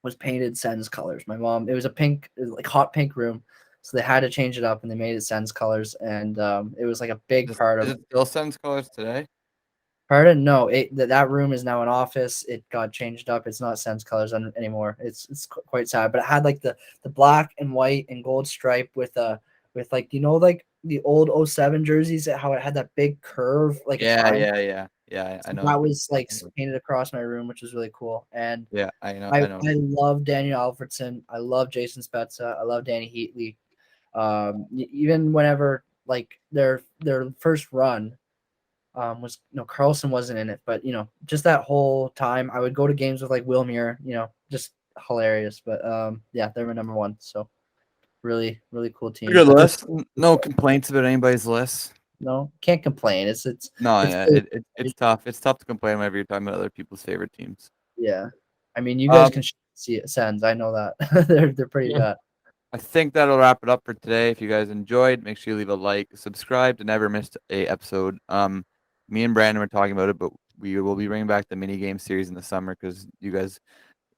was painted Sens colors. My mom, it was a pink, like hot pink room, so they had to change it up, and they made it Sens colors, and it was like a big part Is of. it still Sens colors today? Pardon? No, that room is now an office. It got changed up. It's not Sens colors anymore. It's quite sad, but it had like the black and white and gold stripe with like like the old '07 jerseys, how it had that big curve like a triangle. Yeah. I know. That was like painted across my room, which was really cool. And Yeah, I know. I I know. I love Daniel Alfredson. I love Jason Spezza. I love Danny Heatley. Even whenever like their first run was Carlson wasn't in it, but just that whole time I would go to games with like Will Muir, just hilarious. But yeah, they were number one. So really, really cool team. Good list. No complaints about anybody's list. No, can't complain. It's No, it's yeah, really, it's tough. It's tough to complain whenever you're talking about other people's favorite teams. yeah. I mean, you guys Um, can see it Sens. I know that they're pretty bad. I think that'll wrap it up for today. If you guys enjoyed, make sure you leave a like, subscribe to never miss a episode. Me and Brandon were talking about it, but we will be bringing back the mini game series in the summer because you guys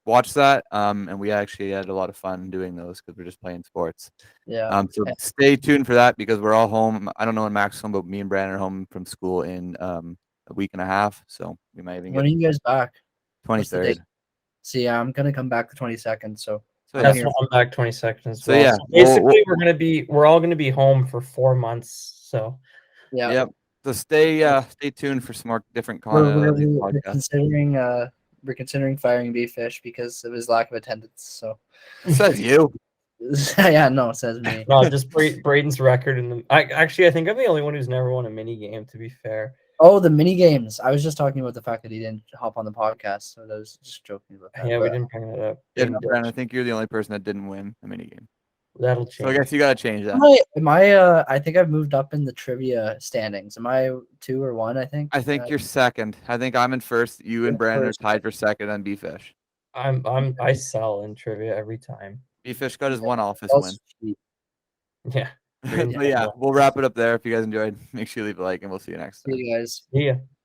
watched that. And we actually had a lot of fun doing those because we're just playing sports. Yeah. So stay tuned for that because we're all home. I don't know when Max is home, but me and Brandon are home from school in a week and a half. So we might even When get are you guys back? What's the 23rd. date? See, I'm gonna come back the 22nd. So So I'm yeah. That's here. what I'm back 22nd as So well. yeah, So basically, we're all gonna be home for 4 months. So Yeah. Yep. So stay tuned for some more different We're content we're, on these we're podcasts. considering we're considering firing B-Fish because of his lack of attendance. So Says you. yeah, no, says me. no, just Braden's record, and I think I'm the only one who's never won a mini game. To be fair, Oh, the mini games. I was just talking about the fact that he didn't hop on the podcast. So I was just joking about that. yeah, we But didn't bring that up. Yeah, Braden Brandon, I did. think you're the only person that didn't win a mini game. That'll So I change. guess you gotta change that. I think I've moved up in the trivia standings. Am I 2 or 1? I think. I think you're second. I think I'm in first. You and Brandon are tied for second on B-Fish. I sell in trivia every time. B-Fish got his one office win. Yeah. But yeah, we'll wrap it up there. If you guys enjoyed, make sure you leave a like and we'll see you next time. See you guys. Yeah.